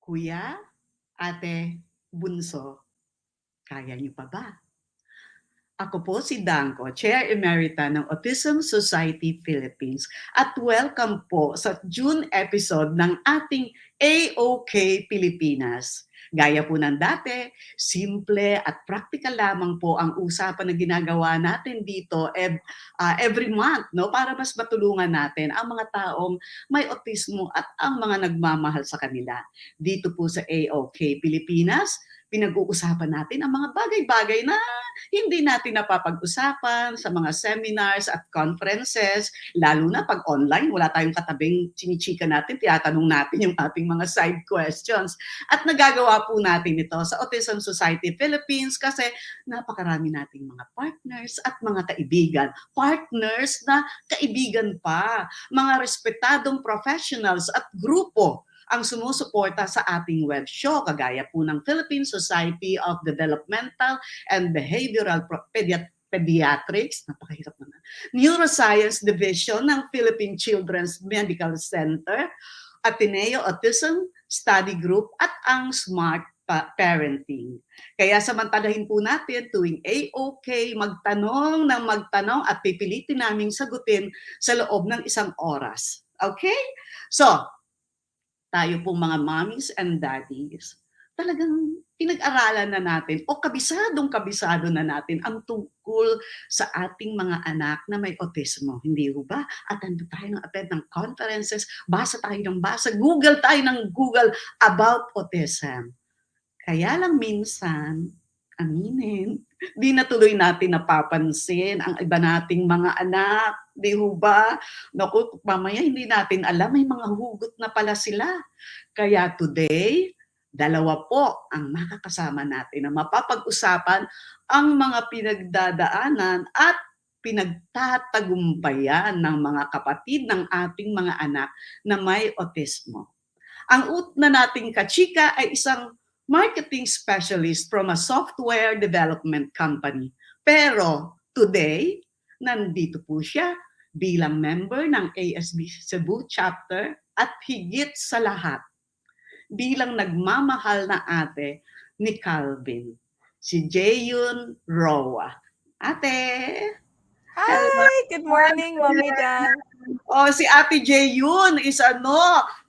Kuya, ate, bunso, kaya niyo pa ba? Ako po si Dang Koe, Chair Emerita ng Autism Society Philippines at welcome po sa June episode ng ating AOK Pilipinas. Gaya po ng dati, simple at practical lamang po ang usapan na ginagawa natin dito every month, no, para mas matulungan natin ang mga taong may autismo at ang mga nagmamahal sa kanila. Dito po sa AOK Pilipinas, pinag-uusapan natin ang mga bagay-bagay na hindi natin napapag-usapan sa mga seminars at conferences, lalo na pag online, wala tayong katabing chinichika natin, tinatanong natin yung ating mga side questions. At nagagawa po natin ito sa Autism Society Philippines kasi napakarami nating mga partners at mga kaibigan. Partners na kaibigan pa, mga respetadong professionals at grupo ang sumusuporta sa ating web show, kagaya po ng Philippine Society of Developmental and Behavioral Pediatrics, napakahirap naman, Neuroscience Division ng Philippine Children's Medical Center, Ateneo Autism Study Group at ang Smart Parenting. Kaya samantalahin po natin tuwing AOK magtanong ng magtanong at pipilitin naming sagutin sa loob ng 1 oras. Okay? So, tayo pong mga mommies and daddies, talagang pinag-aralan na natin o kabisado na natin ang tungkol sa ating mga anak na may autismo. Hindi ho ba? Attend tayo ng conferences, basa tayo ng basa, Google tayo ng Google about autism. Kaya lang minsan, aminin, di na tuloy natin napapansin ang iba nating mga anak. Di ho ba? Naku, mamaya hindi natin alam, may mga hugot na pala sila. Kaya today, 2 po ang makakasama natin na mapapag-usapan ang mga pinagdadaanan at pinagtatagumpayan ng mga kapatid ng ating mga anak na may autismo. Ang una nating kachika ay isang marketing specialist from a software development company. Pero today, nandito po siya bilang member ng ASB Cebu chapter at higit sa lahat, bilang nagmamahal na ate ni Calvin, si Jauin Roa. Ate! Hi! Good morning, Mommy Dan. Oh, si Ate Jauin is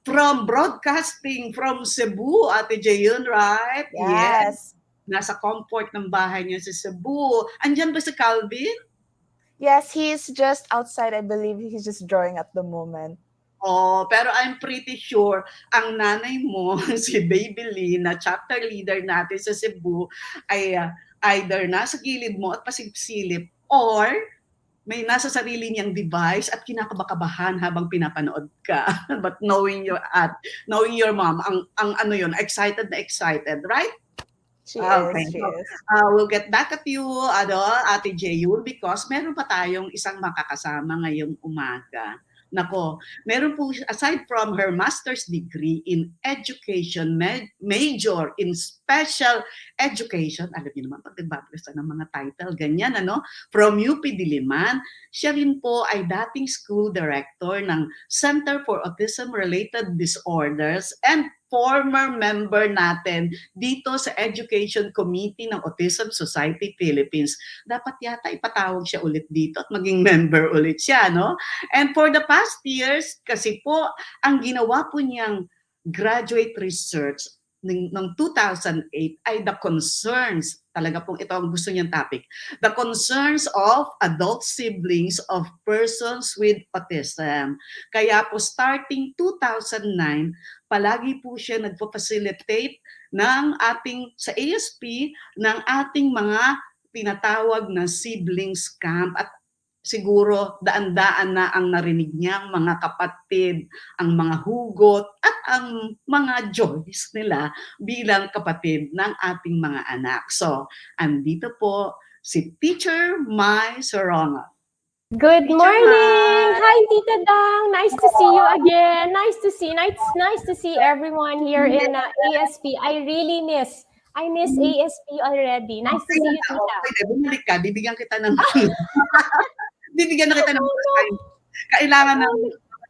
from broadcasting from Cebu, Ate Jauin, right? Yes. Nasa comfort ng bahay niya sa Cebu. Andyan ba si Calvin? Yes, he's just outside. I believe he's just drawing at the moment. Oh, pero I'm pretty sure ang nanay mo, si Baby Lee, na chapter leader natin sa Cebu, ay either nasa gilid mo at pasilip-silip or may nasa sarili niyang device at kinakabakabahan habang pinapanood ka. But knowing your mom, ang ano yun, excited na excited, right? She is. We'll get back at you, Ate Jauin, because meron pa tayong isang makakasama ngayong umaga. Nako, meron po, aside from her master's degree in education, major in special education, alam niyo naman, pag nagbabasa ng mga title, ganyan, from UP Diliman, siya rin po ay dating school director ng Center for Autism-Related Disorders and former member natin dito sa Education Committee ng Autism Society Philippines. Dapat yata ipatawag siya ulit dito at maging member ulit siya, no? And for the past years, kasi po, ang ginawa po niyang graduate research ng 2008 ay the concerns, talaga pong ito ang gusto niyang topic, the concerns of adult siblings of persons with autism. Kaya po starting 2009, palagi po siya nagpo-facilitate ng sa ASP ng ating mga tinatawag na siblings camp at siguro daan-daan na ang narinig niyang mga kapatid, ang mga hugot at ang mga joys nila bilang kapatid ng ating mga anak. So, andito po si Teacher Mai Sorongon. Good morning! Hi, Tita Dang! Nice to see you again. Nice to see everyone here in ASP. I miss ASP already. Nice to see you, Tita. Okay, bumalik ka. Bibigyan na kita ng time. Kailangan ng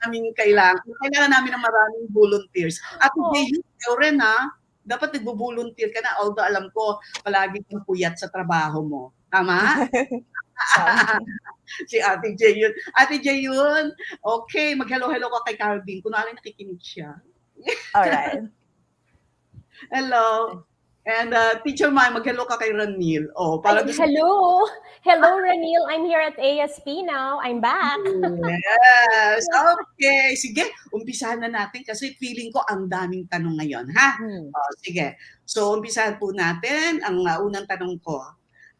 namin kailangan namin ng maraming volunteers. At hindi, ikaw rin ha, dapat nagbo-volunteer ka na, although alam ko, palagi kang puyat sa trabaho mo. Tama? Si Ate J yun. Ate J yun, okay, mag-hello-hello ka kay Calvin. Kunwari nakikinig siya. Alright. Hello. And Teacher Mai, mag-hello ka kay Ranil. Oh, para hello. Hello, Ranil. I'm here at ASP now. I'm back. Yes. Okay. Sige, umpisahan na natin kasi feeling ko ang daming tanong ngayon, ha? Oh, sige. So, umpisahan po natin. Ang unang tanong ko,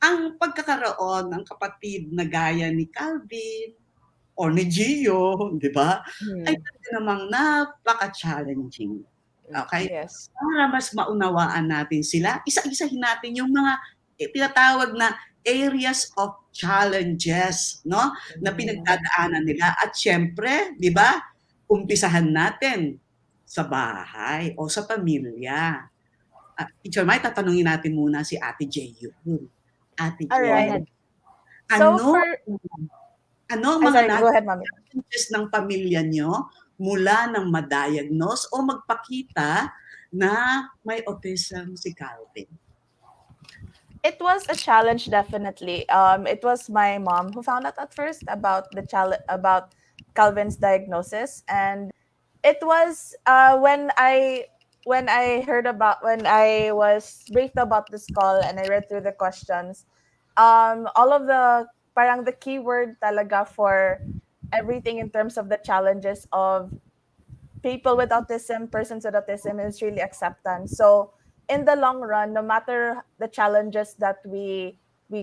ang pagkakaroon ng kapatid na gaya ni Calvin o ni Gio, di ba? Ay talaga namang napaka-challenging. Okay? Yes. Para mas maunawaan natin sila, isa-isahin natin yung mga tinatawag na areas of challenges, no? Na pinagdadaanan nila. At syempre, di ba, umpisahan natin sa bahay o sa pamilya. Teacher Mai, tatanungin natin muna si Ate J yun. Ate J, Alright. ano, So ano ang mga go ahead, Mami. challenges ng pamilya nyo mula nang ma-diagnose o magpakita na may autism si Calvin? It was a challenge, definitely. It was my mom who found out at first about about Calvin's diagnosis, and it was when I was briefed about this call and I read through the questions. All of the parang the keyword talaga for everything in terms of the challenges of people with autism, persons with autism, is really acceptance. So in the long run, no matter the challenges that we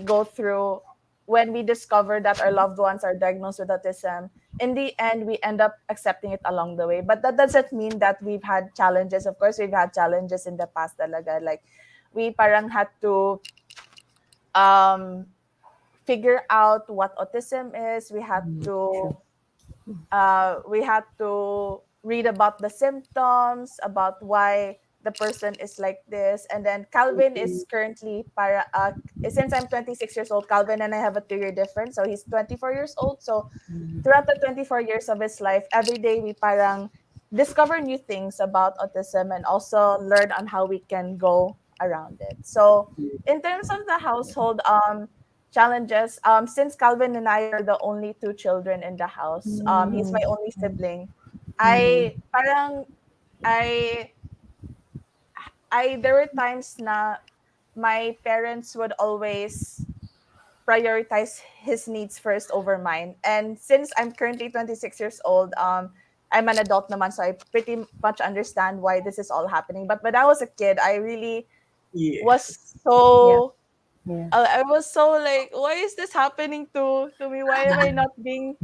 go through when we discover that our loved ones are diagnosed with autism, in the end, we end up accepting it along the way. But that doesn't mean that we've had challenges. Of course, we've had challenges in the past talaga. Like, we parang had to figure out what autism is. We had to read about the symptoms, about why the person is like this. And then Calvin is currently since I'm 26 years old, Calvin and I have a 2-year difference, so he's 24 years old. So throughout the 24 years of his life, every day we parang discover new things about autism and also learn on how we can go around it. So in terms of the household challenges, since Calvin and I are the only 2 children in the house, he's my only sibling. There were times na my parents would always prioritize his needs first over mine. And since I'm currently 26 years old, I'm an adult naman, so I pretty much understand why this is all happening. But when I was a kid, I really was so... I was so like, why is this happening to me? Why am I not being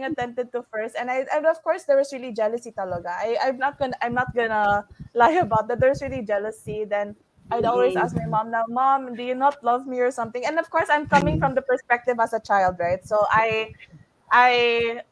attended to first? And of course there was really jealousy talaga. I'm not gonna lie about that. There's really jealousy. Then I'd always ask my mom, now, Mom, do you not love me or something? And of course I'm coming from the perspective as a child, right? So I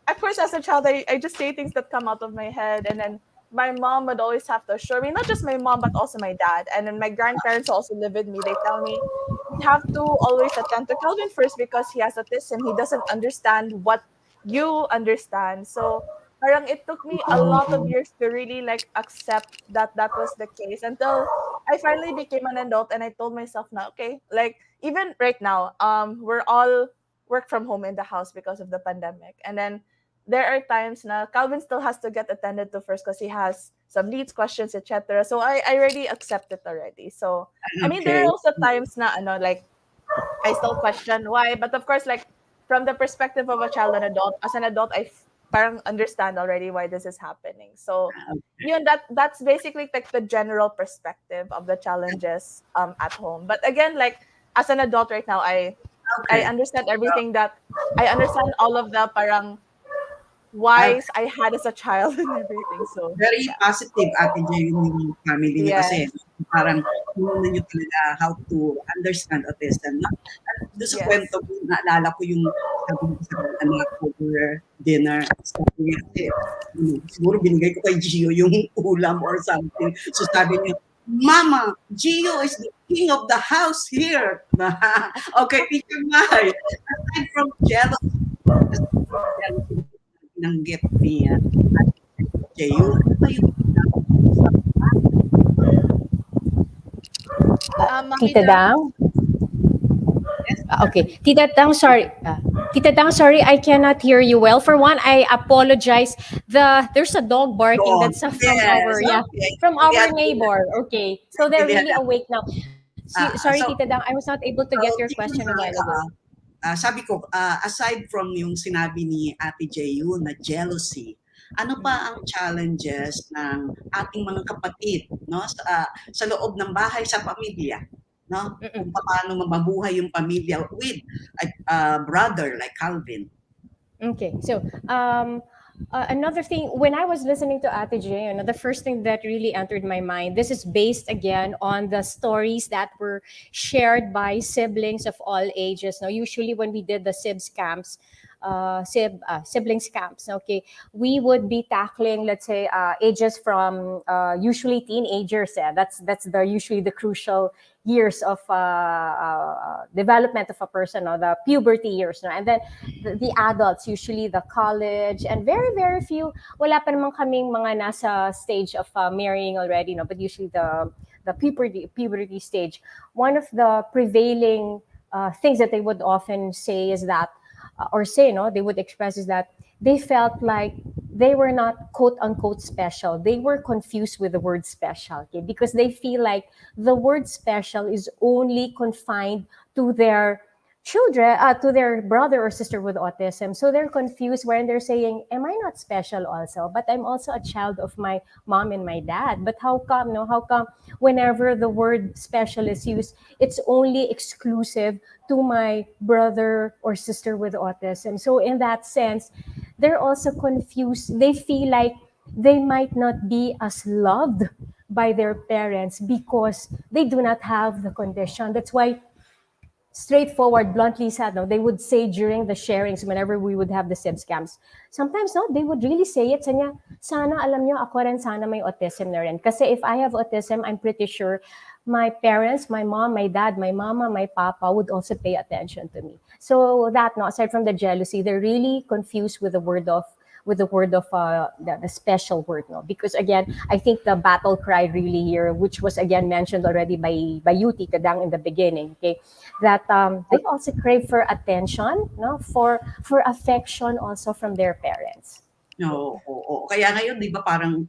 of course as a child I just say things that come out of my head, and then my mom would always have to assure me, not just my mom, but also my dad. And then my grandparents also live with me. They tell me, you have to always attend to Calvin first because he has autism. He doesn't understand what you understand. So parang it took me a lot of years to really like accept that was the case, until I finally became an adult and I told myself, now, okay, like even right now, we're all work from home in the house because of the pandemic. And then there are times na Calvin still has to get attended to first because he has some needs, questions, etc. So I already accept it already. So I mean, there are also times na like I still question why, but of course, like from the perspective of a child and adult, as an adult, I parang understand already why this is happening. So that's basically like the general perspective of the challenges at home. But again, like as an adult right now, I understand everything that I understand all of the parang why I had as a child and everything. So very positive, Ate J, yung family niyo kasi parang hindi niyo talaga how to understand autism. No? At doon sa kwento ko, naalala ko yung sabi ko sa anak ko for dinner. Sabi niya, siguro binigay ko kay Gio yung ulam or something. So sabi niya, Mama, Gio is the king of the house here. Okay, Teacher Mai, aside from jealousy, binanggit ni Jayu. Ano ba yung Mami Tita Dang, Dang? Okay. Tita Dang, sorry. Tita Dang, sorry, I cannot hear you well. For one, I apologize. There's a dog barking. dog? That's Yes, okay. from our Naintindihan neighbor. Okay. So they're naintindihan really natin. awake now. Sorry, So, Tita Dang, I was not able to so get your yun question a nga, while ago. sabi ko, aside from yung sinabi ni Ate Jeyu na jealousy, ano pa ang challenges ng ating mga kapatid, no, sa loob ng bahay, sa pamilya, no? Kung paano mabuhay yung pamilya with a brother like Calvin. Okay, so another thing, when I was listening to Ate J, the first thing that really entered my mind, this is based again on the stories that were shared by siblings of all ages. Now, usually when we did the SIBS camps, siblings camps, okay, we would be tackling, let's say, ages from usually teenagers. Yeah, that's usually the crucial years of development of a person, or the puberty years, no? And then the adults, usually the college, and very, very few, wala pa naman kaming mga nasa stage of marrying already, no? But usually the puberty stage. One of the prevailing things that they would often say is that, or say, no, they would express is that they felt like they were not quote unquote special. They were confused with the word special, okay? Because they feel like the word special is only confined to their children, to their brother or sister with autism. So they're confused when they're saying, am I not special also? But I'm also a child of my mom and my dad. But how come, no? How come whenever the word special is used, it's only exclusive to my brother or sister with autism? So in that sense, they're also confused. They feel like they might not be as loved by their parents because they do not have the condition. That's why, straightforward, bluntly said, no, they would say during the sharings, whenever we would have the SIBS camps, sometimes, no, they would really say it, sanya, sana alam nyo, ako rin sana may autism na rin. Kasi if I have autism, I'm pretty sure my parents, my mom, my dad, my mama, my papa would also pay attention to me. So that, no, aside from the jealousy, they're really confused with the special word, no, because again, I think the battle cry really here, which was again mentioned already by you, Tita Dang, in the beginning, okay, that they also crave for attention, no, for affection also from their parents. No, oo. Kaya ngayon, di ba, parang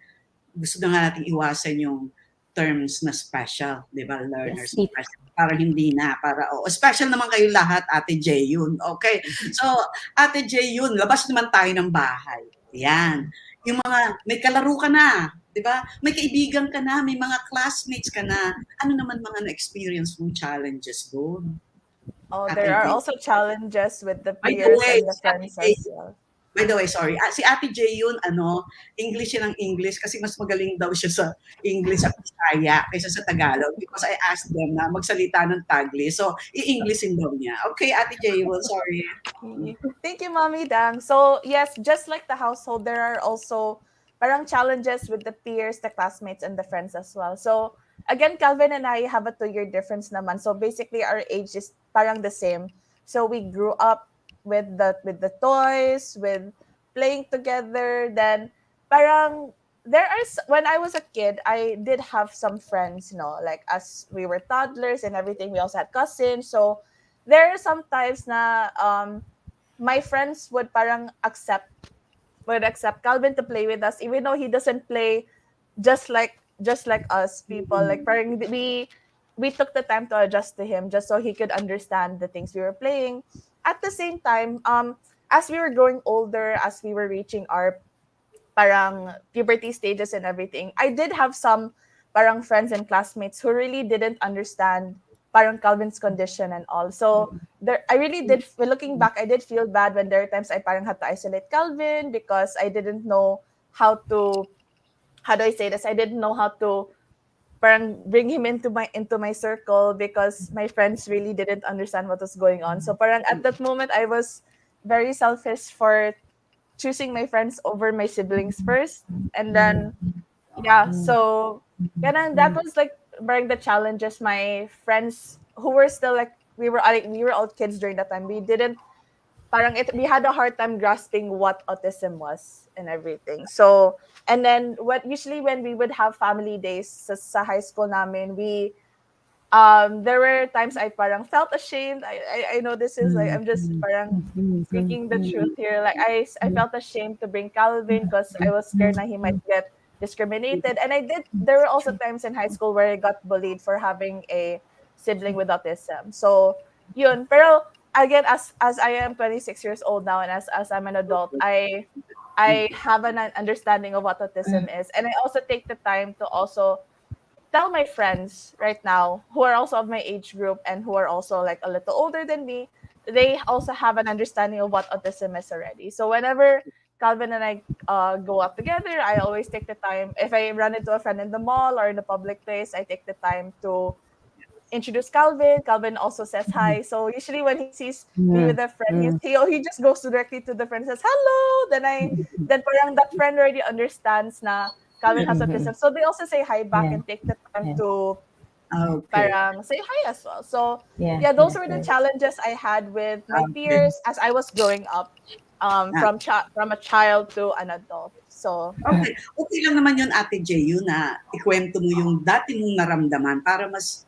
gusto na nga natin iwasan yung terms na special, di ba? Learners Yes, special. Parang hindi na. Special naman kayo lahat, Ate Jayun. Okay. So, Ate Jayun, labas naman tayo ng bahay. Yan. Yung mga, may kalaro ka na, di ba? May kaibigan ka na, may mga classmates ka na. Ano naman mga na-experience mong challenges doon? there Ate are Jay. also challenges with the By the peers way, and the si Ate friends Jay, as well. by the way, sorry. Si Ate Jay yun, English yan ang English kasi mas magaling daw siya sa English at Bisaya kaysa sa Tagalog because I asked them na magsalita ng Taglish. So, i-Englishin daw niya. Okay, Ate Jay, well, sorry. Thank you, Mommy Dang. So yes, just like the household, there are also parang challenges with the peers, the classmates, and the friends as well. So again, Calvin and I have a 2-year difference naman. So basically, our age is parang the same. So we grew up with the toys, with playing together. Then parang when I was a kid, I did have some friends, like as we were toddlers and everything. We also had cousins. So there are some times na my friends would accept Calvin to play with us, even though he doesn't play just like us people. Like parang we took the time to adjust to him just so he could understand the things we were playing. At the same time, as we were growing older, as we were reaching our parang puberty stages and everything, I did have some parang friends and classmates who really didn't understand parang Calvin's condition and all. So I really did, looking back, I did feel bad when there are times I parang had to isolate Calvin because I didn't know how do I say this? I didn't know how to parang bring him into my circle because my friends really didn't understand what was going on. So parang at that moment I was very selfish for choosing my friends over my siblings first, and then yeah, so that was like bring the challenges. My friends who were still like we were all kids during that time, we didn't we had a hard time grasping what autism was and everything. So, and then usually when we would have family days sa high school namin, there were times I parang felt ashamed. I know this is like, I'm just parang speaking the truth here. Like I felt ashamed to bring Calvin because I was scared that he might get discriminated. And there were also times in high school where I got bullied for having a sibling with autism. So yun. Pero again, as I am 26 years old now, and as I'm an adult, I have an understanding of what autism is. And I also take the time to also tell my friends right now who are also of my age group and who are also like a little older than me, they also have an understanding of what autism is already. So whenever Calvin and I go out together, I always take the time. If I run into a friend in the mall or in a public place, I take the time to introduce Calvin. Calvin also says hi. So usually when he sees me with a friend, he just goes directly to the friend and says hello. Then parang that friend already understands na Calvin has autism. So they also say hi back and take the time to Okay. parang say hi as well. So Yeah, yeah, those yeah, were the yeah. challenges I had with my Okay. peers as I was growing up, Ah, from a child to an adult. So okay. Okay lang naman yun, Ate Jeyu, na ikwento mo yung dati mong naramdaman para mas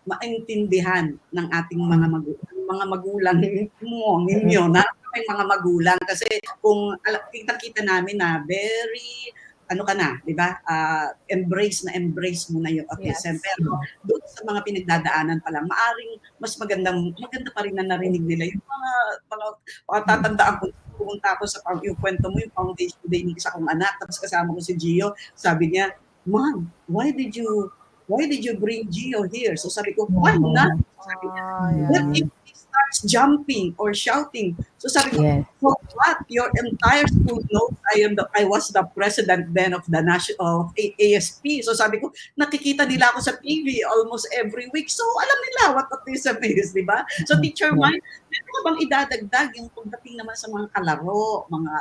maintindihan ng ating mga magulang ninyo na may mga magulang kasi kung kita-kita namin na very ano ka na, 'di ba? Embrace mo na yung autism. yes. Pero doon sa mga pinagdadaanan pa lang, maaring maganda pa rin na narinig nila yung mga tatandaan ko pumunta ako yung kwento mo, yung foundation day ng isa kong anak, tapos kasama ko si Gio, sabi niya, Mom, why did you bring Gio here? So sabi ko, why not? Sabi niya, what Yeah. if he starts jumping or shouting? So sabi ko, Yes. for what? Your entire school knows I was the president then of the national of ASP. So sabi ko, nakikita nila ako sa TV almost every week. So alam nila what autism is, di ba? So Teacher Mike, meron ka bang idadagdag yung pagdating naman sa mga kalaro, mga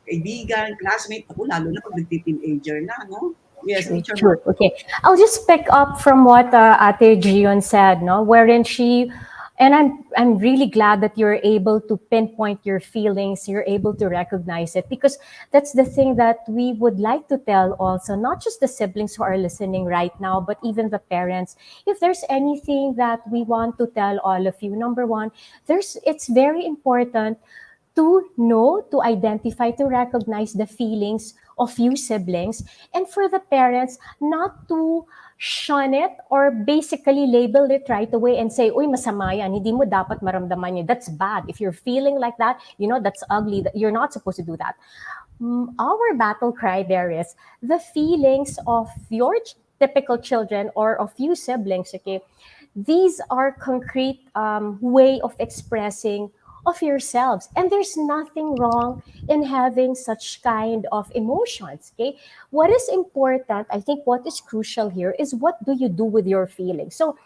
kaibigan, classmate, ako lalo na pag nagti-teenager na, no? Yes, True, Teacher true. Mike. Okay. I'll just pick up from what Ate Gion said, no, wherein and I'm really glad that you're able to pinpoint your feelings, you're able to recognize it, because that's the thing that we would like to tell also, not just the siblings who are listening right now, but even the parents. If there's anything that we want to tell all of you, number one, it's very important to know, to identify, to recognize the feelings of you siblings, and for the parents not to shun it or basically label it right away and say, uy, masama yan, hindi mo dapat maramdaman yun. That's bad. If you're feeling like that, that's ugly. You're not supposed to do that. Our battle cry there is the feelings of your typical children or of you siblings, okay? These are concrete way of expressing of yourselves, and there's nothing wrong in having such kind of emotions, okay? What is important, I think what is crucial here is, what do you do with your feelings? So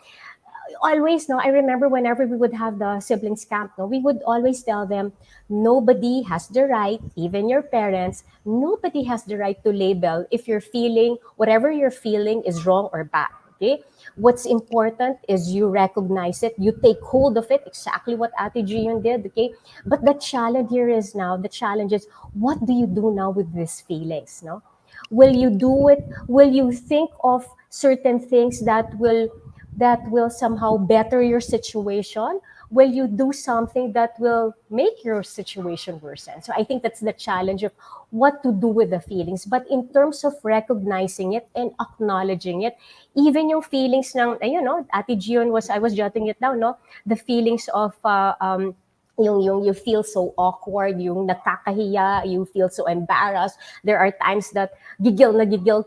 always, no, I remember whenever we would have the siblings camp, no, we would always tell them, nobody has the right, even your parents, nobody has the right to label if you're feeling, whatever you're feeling is wrong or bad. Okay? What's important is you recognize it, you take hold of it, exactly what Ate Gion did, okay? But the challenge here is now, the challenge is, what do you do now with these feelings, no? Will you do it? Will you think of certain things that will somehow better your situation? Will you do something that will make your situation worsen? So I think that's the challenge of what to do with the feelings. But in terms of recognizing it and acknowledging it, even yung feelings ng, Ate Gion I was jotting it down, no? The feelings of, yung you feel so awkward, yung nakakahiya, you feel so embarrassed. There are times that gigil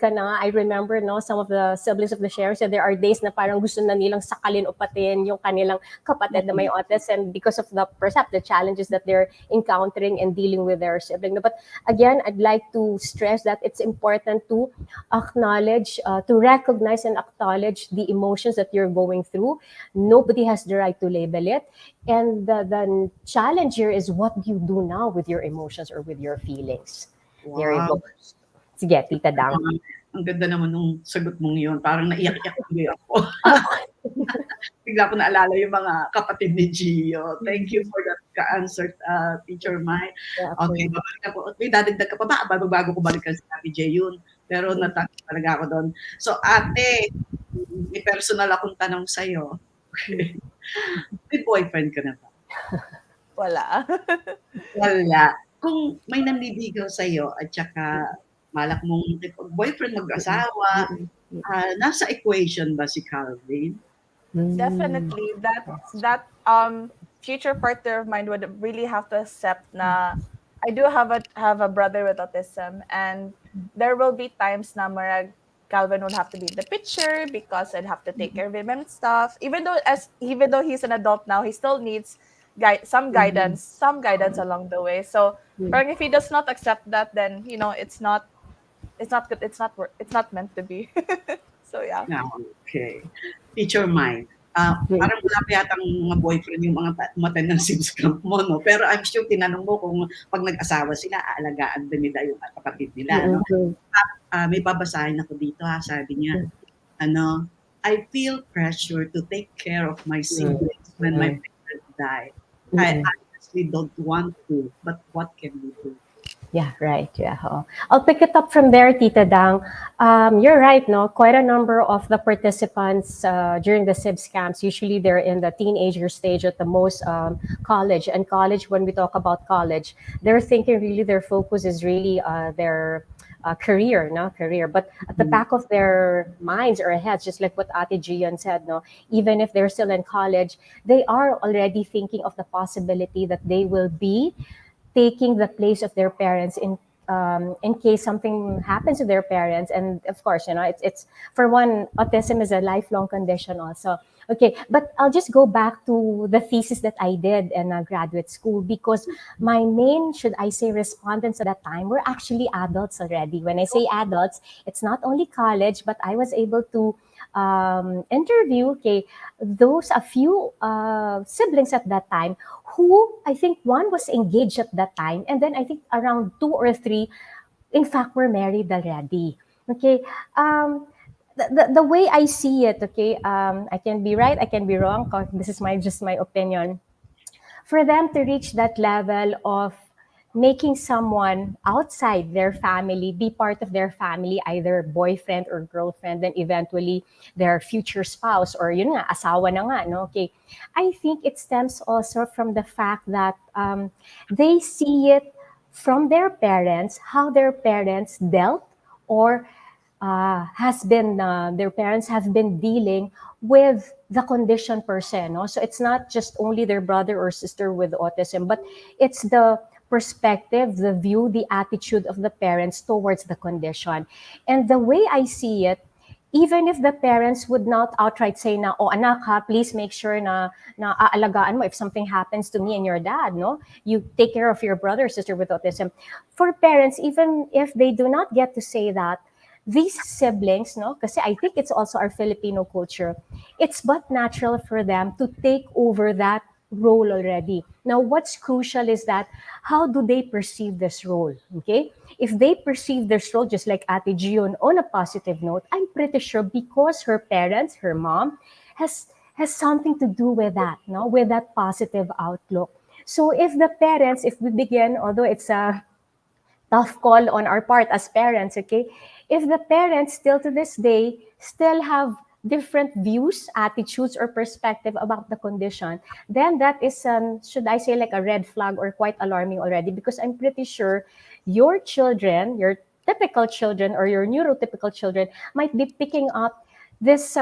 ka na. I remember, no, some of the siblings of the share said there are days na parang gusto na nilang sakalin o patin yung kanilang kapatid na may autism because of the challenges that they're encountering and dealing with their sibling. But again, I'd like to stress that it's important to acknowledge, to recognize and acknowledge the emotions that you're going through. Nobody has the right to label it. And the challenge here is, what do you do now with your emotions or with your feelings? There you Wow. go. Sige, Tita Dang. Ang ganda naman nung sagot mong yun. Parang naiyak-iyak tuloy ako. bigla ko naalala yung mga kapatid ni Gio. Thank you for that answer, Teacher Mai. Yeah, Okay, babalik ako. May dadagdag ka pa ba? Bago ko balikan si Ate Jayun. Pero natouch talaga ako doon. So, ate, may personal akong tanong sa'yo. Okay. May boyfriend ka na ba? Wala. Wala. Kung may nanliligaw sa'yo at saka malak mong boyfriend, mag-asawa, nasa equation ba si Calvin? Definitely that future partner of mine would really have to accept na I do have a brother with autism, and there will be times na marag Calvin would have to be in the picture because I'd have to take care of him and stuff. Even though he's an adult now, he still needs some guidance along the way. So parang if he does not accept that, then it's not good. It's not meant to be. So yeah. Okay. Teacher Mike, parang wala pa yatang mga boyfriend yung mga matan ng Sims camp mo, no? Pero I'm sure tinanong mo kung pag nag-asawa sila, aalagaan ba nila yung kapatid nila, no? May babasahin ako dito, sabi niya, I feel pressure to take care of my siblings when my parents die. I honestly don't want to, but what can we do? Yeah, right. Yeah. I'll pick it up from there, Tita Dang. You're right, no? Quite a number of the participants during the SIBS camps, usually they're in the teenager stage at the most, college. And college, when we talk about college, they're thinking really their focus is really their career. But at the back of their minds or heads, just like what Ate Gian said, no? Even if they're still in college, they are already thinking of the possibility that they will be taking the place of their parents in case something happens to their parents. And of course, it's for one, autism is a lifelong condition also. Okay, but I'll just go back to the thesis that I did in graduate school, because my main, should I say, respondents at that time were actually adults already. When I say adults, it's not only college, but I was able to interview a few siblings at that time, who I think one was engaged at that time, and then I think around 2 or 3 in fact were married already. Okay, the way I see it, okay, I can be right, I can be wrong, because this is just my opinion. For them to reach that level of making someone outside their family be part of their family, either boyfriend or girlfriend, then eventually their future spouse, or yun nga, asawa na nga, no? Okay. I think it stems also from the fact that they see it from their parents, how their parents dealt or their parents have been dealing with the condition per se, no? So it's not just only their brother or sister with autism, but it's the perspective, the view, the attitude of the parents towards the condition. And the way I see it, even if the parents would not outright say na, oh anak ha, please make sure na aalagaan mo if something happens to me and your dad, no? You take care of your brother or sister with autism. For parents, even if they do not get to say that, these siblings, no, kasi I think it's also our Filipino culture, it's but natural for them to take over that role already. Now, what's crucial is that how do they perceive this role? Okay, if they perceive this role just like Ate Gion on a positive note, I'm pretty sure because her parents, her mom, has something to do with that, no, with that positive outlook. So if the parents, if we begin, although it's a tough call on our part as parents, okay? If the parents still to this day still have different views, attitudes, or perspective about the condition, then that is, should I say, like a red flag or quite alarming already, because I'm pretty sure your children, your typical children or your neurotypical children might be picking up this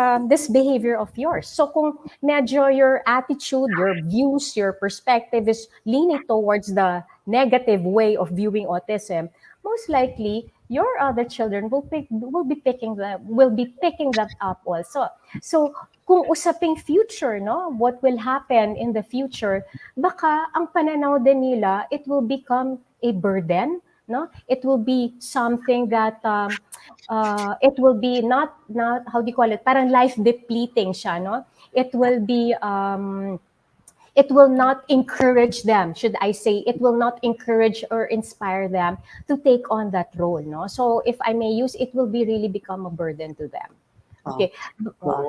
behavior of yours. So kung medyo your attitude, your views, your perspective is leaning towards the negative way of viewing autism, most likely your other children will be picking that up also. So kung usaping future, no, what will happen in the future, baka ang pananaw din nila, it will become a burden, no? It will be something that it will be not how do you call it, parang life depleting siya, no? It will be it will not encourage them, should I say, it will not encourage or inspire them to take on that role, no? So if I may use, it will be really become a burden to them. Okay.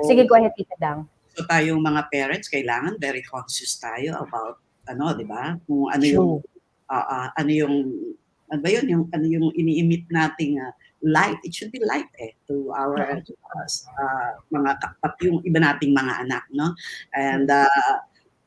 Sige, go ahead, Tita Dang. So tayong mga parents, kailangan very conscious tayo about di ba? Kung ano yung True. ano yung ano ba yun, yung ano yung ini-emit nating light. It should be light to our mga yung iba nating mga anak, no? And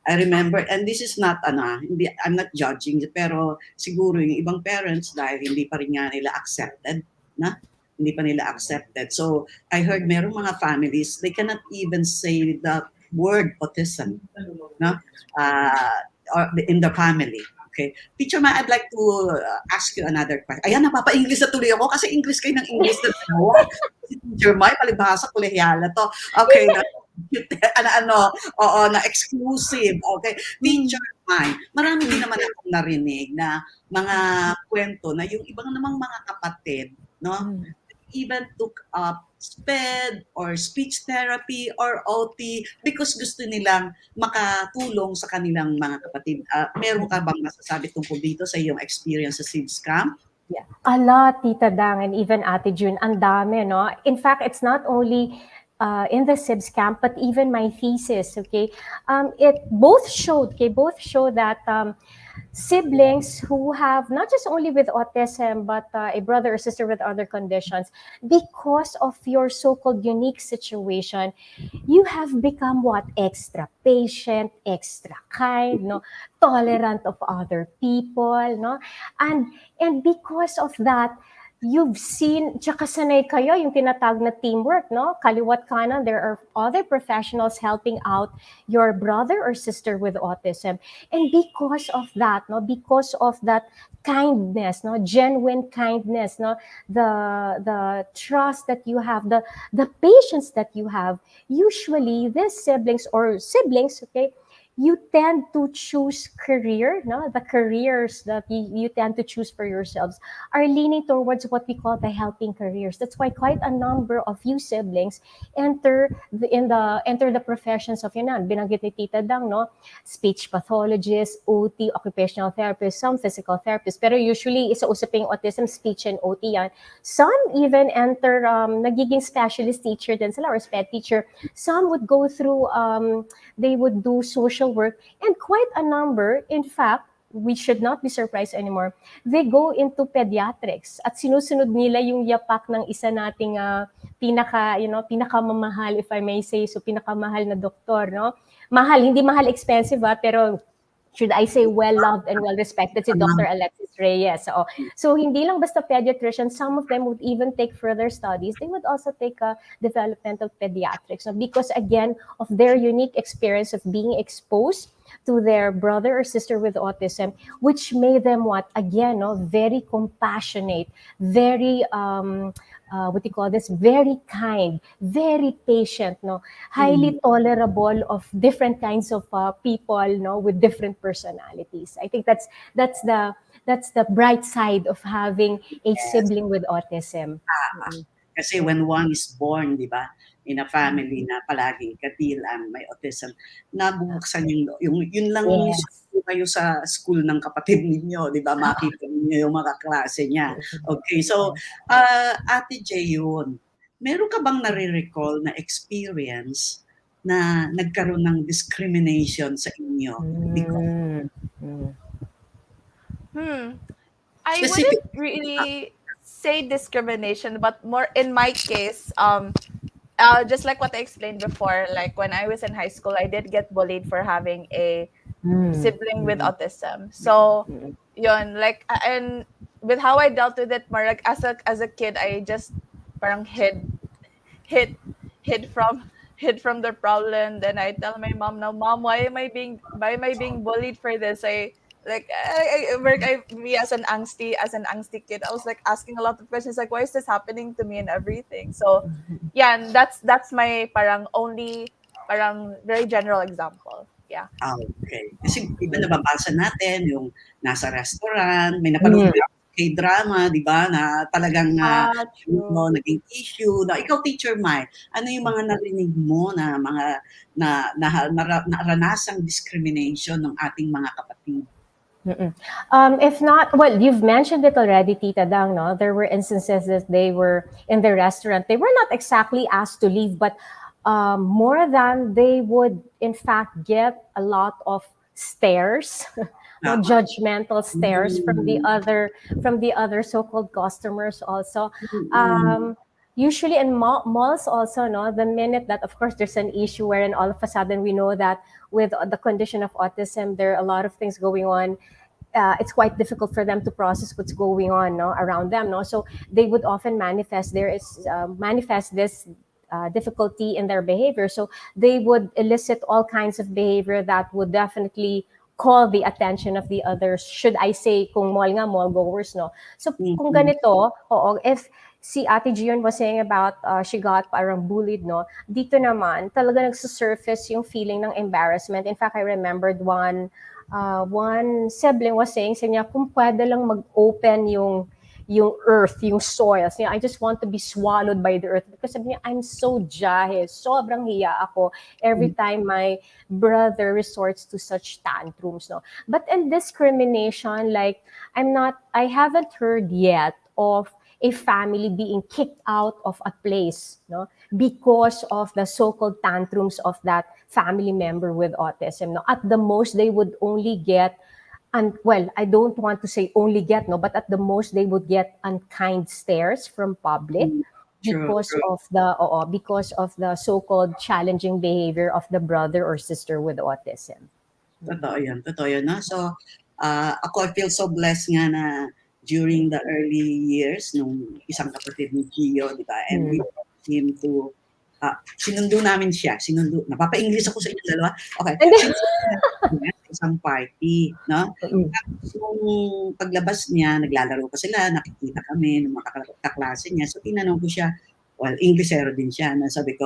I remember, and this is not hindi, I'm not judging, pero siguro yung ibang parents dahil hindi pa rin nga nila accepted, na hindi pa nila accepted. So I heard merong mga families, they cannot even say the word autism, no? Or in the family. Okay. Teacher Ma, I'd like to ask you another question. Ayan, napapa-English na tuloy ako kasi English kayo ng English na dalawa. Si Teacher Ma, palibhasa, kolehyala to. Okay, na exclusive. Okay. Teacher Ma, marami din naman akong narinig na mga kwento na yung ibang namang mga kapatid, no? Even took up SPED or speech therapy or OT because gusto nilang makatulong sa kanilang mga kapatid. Meron ka bang masasabi tungkol dito sa iyong experience sa SIDS camp? Yeah. A lot, Tita Dang, and even Ate June, ang dami, no? In fact, it's not only in the SIBS camp, but even my thesis, okay? It both showed that siblings who have not just only with autism, but a brother or sister with other conditions, because of your so-called unique situation, you have become what? Extra patient, extra kind, no? Tolerant of other people, no? And because of that, you've seen, tsaka sanay kayo, yung tinatag na teamwork, no? Kaliwat kanan, there are other professionals helping out your brother or sister with autism. And because of that, no? Because of that kindness, no? Genuine kindness, no? The trust that you have, the patience that you have, usually these siblings, okay, you tend to choose career, no? The careers that you tend to choose for yourselves are leaning towards what we call the helping careers. That's why quite a number of you siblings enter the professions of binanggit ni Tita Dang, no? Speech pathologist, OT, occupational therapist, some physical therapists. Pero usually isa usaping autism, speech and OT yan. Some even enter nagiging specialist teacher din sila or SPED teacher. Some would go through they would do social work, and quite a number, in fact, we should not be surprised anymore, they go into pediatrics at sinusunod nila yung yapak ng isa nating pinakamamahal, if I may say so, pinakamahal na doktor, no? Mahal, hindi mahal expensive pero should I say well-loved and well-respected si Dr. Alexis Reyes. So hindi lang basta pediatrician, some of them would even take further studies. They would also take developmental pediatrics, because again, of their unique experience of being exposed to their brother or sister with autism, which made them what? Again, very compassionate, very very kind, very patient, highly tolerable of different kinds of people, with different personalities. I think that's the bright side of having a sibling with autism. Kasi when one is born, di ba, in a family na palagi katilang may autism, nabubuksan yun lang yung kayo sa school ng kapatid ninyo, di ba, makita niyo yung mga klase niya. Okay, so Ate Jayun, meron ka bang nare-recall na experience na nagkaroon ng discrimination sa inyo? I wouldn't really say discrimination, but more in my case, just like what I explained before, like when I was in high school, I did get bullied for having a sibling with autism. So, yun, like, and with how I dealt with it, more like as a kid, I just parang hid from the problem. Then I tell my mom, now, Mom, why am I being bullied for this? Me as an angsty kid, I was like asking a lot of questions, like, why is this happening to me and everything. So yeah, and that's my parang very general example. Yeah. Okay. Kasi iba nababasa natin yung nasa restaurant, may napanood K-drama, di ba, na talagang naging issue. Na, ikaw, Teacher Mai, ano yung mga narinig mo na mga naranasang discrimination ng ating mga kapatid? If not, well, you've mentioned it already, Tita Dang, no? There were instances that they were in the restaurant. They were not exactly asked to leave, but more than they would in fact get a lot of stares, no Tama. judgmental stares Mm. from the other so-called customers also. Mm. um, Usually in malls also, no, the minute that of course there's an issue wherein all of a sudden we know that with the condition of autism there are a lot of things going on. It's quite difficult for them to process what's going on, no, around them, no, so they would often manifest this difficulty in their behavior. So they would elicit all kinds of behavior that would definitely call the attention of the others. Should I say, kung mall nga, mall goers, no? So kung Mm. ganito, oo, if si Ate Gion was saying about she got parang bullied, no? Dito naman, talaga nagsusurface yung feeling ng embarrassment. In fact, I remembered one sibling was saying sa niya, kung pwede lang mag-open yung earth, yung soil. So, I just want to be swallowed by the earth because sabi niya, I'm so jahe. Sobrang hiya ako every time my brother resorts to such tantrums. No? But in discrimination, like, I haven't heard yet of a family being kicked out of a place, no, because of the so-called tantrums of that family member with autism. No, at the most they would only get, and well, I don't want to say only get, no, but at the most they would get unkind stares from public Mm. True, because true. of the so-called challenging behavior of the brother or sister with autism. Totoo yun, no? So, ako I feel so blessed nga na during the early years nung isang kapatid ni Gio, di ba? And we brought him to, sinundo namin siya. Napapa-English ako sa inyo dalawa. Okay. And then, Sinundo namin siya sa isang party, no? Tapos nung paglabas niya, naglalaro pa sila, nakikita kami ng mga kaklase niya. So, tinanong ko siya, well, Englishero din siya, na sabi ko,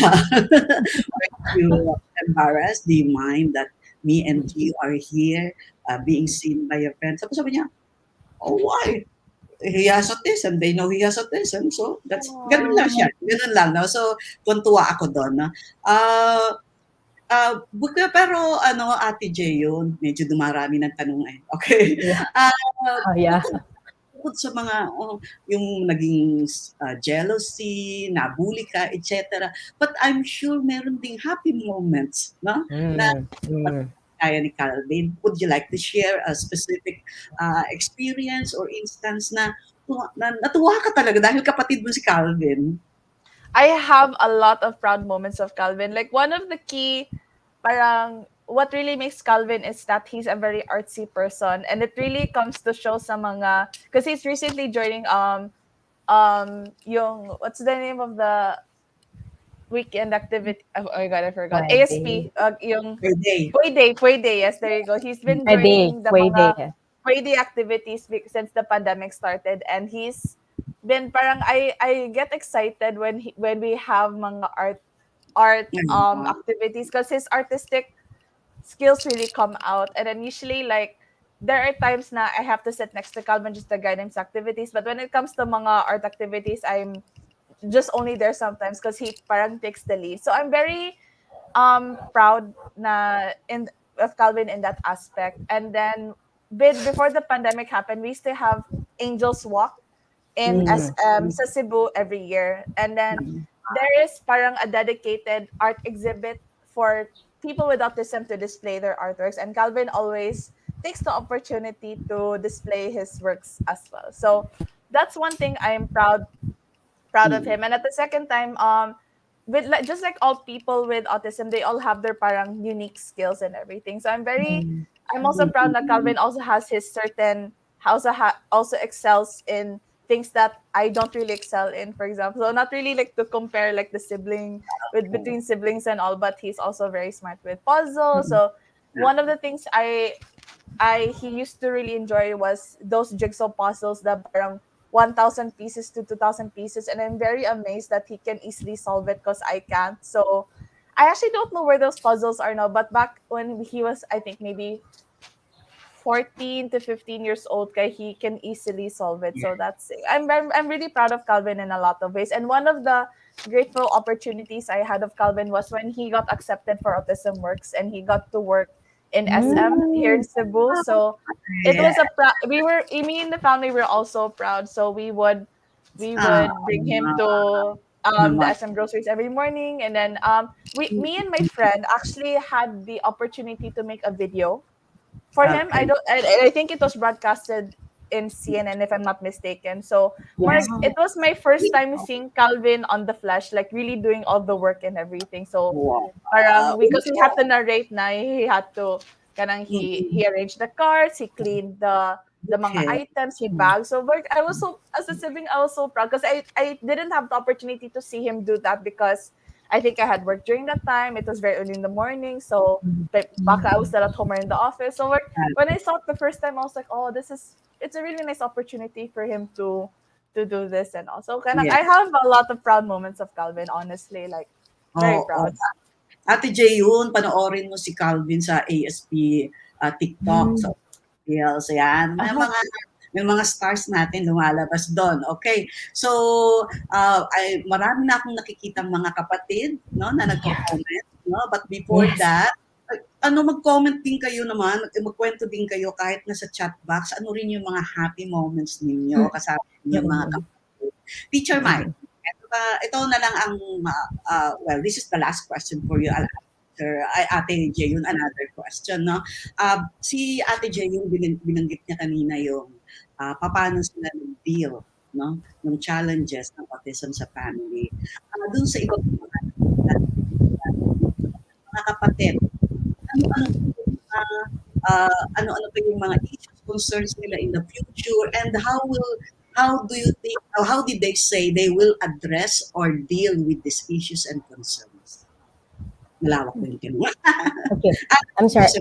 are you embarrassed? Do you mind that me and you are here being seen by your friends? Tapos sabi niya, oh, why? He has autism. They know he has autism. So, ganun lang siya. Ganun lang. No? So, tuntua ako doon. No? Pero Ate J yun, medyo dumarami ng tanong eh. Okay. yeah. Yeah. Bukod sa mga, yung naging jealousy, nabully ka, etc. But I'm sure meron ding happy moments, no? Na kaya ni Calvin. Would you like to share a specific experience or instance na natuwa ka talaga dahil kapatid mo si Calvin? I have a lot of proud moments of Calvin. Like one of the key, parang what really makes Calvin is that he's a very artsy person, and it really comes to show sa mga, because he's recently joining yung, what's the name of the weekend activity? Oh my god, I forgot. Pwede. ASP, yung Pwede. Pwede, yes, there you go. He's been joining the mga Pwede activities since the pandemic started, and he's been parang I get excited when we have mga art activities because his artistic skills really come out. And then usually, like, there are times na I have to sit next to Calvin just to guide him sa activities, but when it comes to mga art activities, I'm just only there sometimes because he parang takes the lead. So I'm very proud na of Calvin in that aspect. And then before the pandemic happened, we used to have Angels Walk in SM sa Cebu every year. And then there is parang a dedicated art exhibit for people with autism to display their artworks. And Calvin always takes the opportunity to display his works as well. So that's one thing I am proud of him. And at the second time, with just like all people with autism, they all have their parang unique skills and everything. So I'm also proud that Calvin also has his certain, also excels in things that I don't really excel in, for example. So not really like to compare like the sibling between siblings and all, but he's also very smart with puzzles. So one of the things he used to really enjoy was those jigsaw puzzles that parang 1,000 pieces to 2,000 pieces, and I'm very amazed that he can easily solve it because I can't. So I actually don't know where those puzzles are now, but back when he was, I think maybe 14 to 15 years old, he can easily solve it. So I'm really proud of Calvin in a lot of ways. And one of the grateful opportunities I had of Calvin was when he got accepted for Autism Works and he got to work in SM here in Cebu. So it was me and the family were also proud. So we would bring him to the naman. SM groceries every morning. And then me and my friend actually had the opportunity to make a video for him. Okay. I think it was broadcasted in CNN if I'm not mistaken. So Yes. it was my first time seeing Calvin on the flash, like really doing all the work and everything. So Wow. parang because we have to narrate na he had to kanang Mm-mm. he arranged the cards, he cleaned the mga Okay. items, he bagged. So but I was so as a sibling I was so proud because I didn't have the opportunity to see him do that because I think I had work during that time. It was very early in the morning, so like baka I was still at home or in the office. So like, when I saw it the first time, I was like, oh, it's a really nice opportunity for him to do this and also kind of Yes. I have a lot of proud moments of Calvin, honestly, like very Oo. proud. Ate Jayun, panoorin mo si Calvin sa ASP TikTok, sa Mm. Reels, yan. Ah, May mga stars natin lumalabas doon. Okay. So, marami na akong nakikitang mga kapatid, no, na nagko-comment, no? But before yes. that, mag-comment din kayo naman, magkwento din kayo kahit na sa chat box, ano rin yung mga happy moments ninyo kasama niyo mga Mm. kapatid. Teacher Mike, Mm. ito na lang ang, well, this is the last question for you. I'll answer, Ate Jayun, another question, no? Si Ate Jayun, binanggit niya kanina yung paano sila nag-deal, no? Ng challenges ng autism sa family. Dun sa iba pong mga kapatid, ano-ano po yung mga, ano-ano pa yung mga issues, concerns nila in the future, and how do you think, or how did they say they will address or deal with these issues and concerns? Malawak na yung tinanong. Okay. I'm sorry.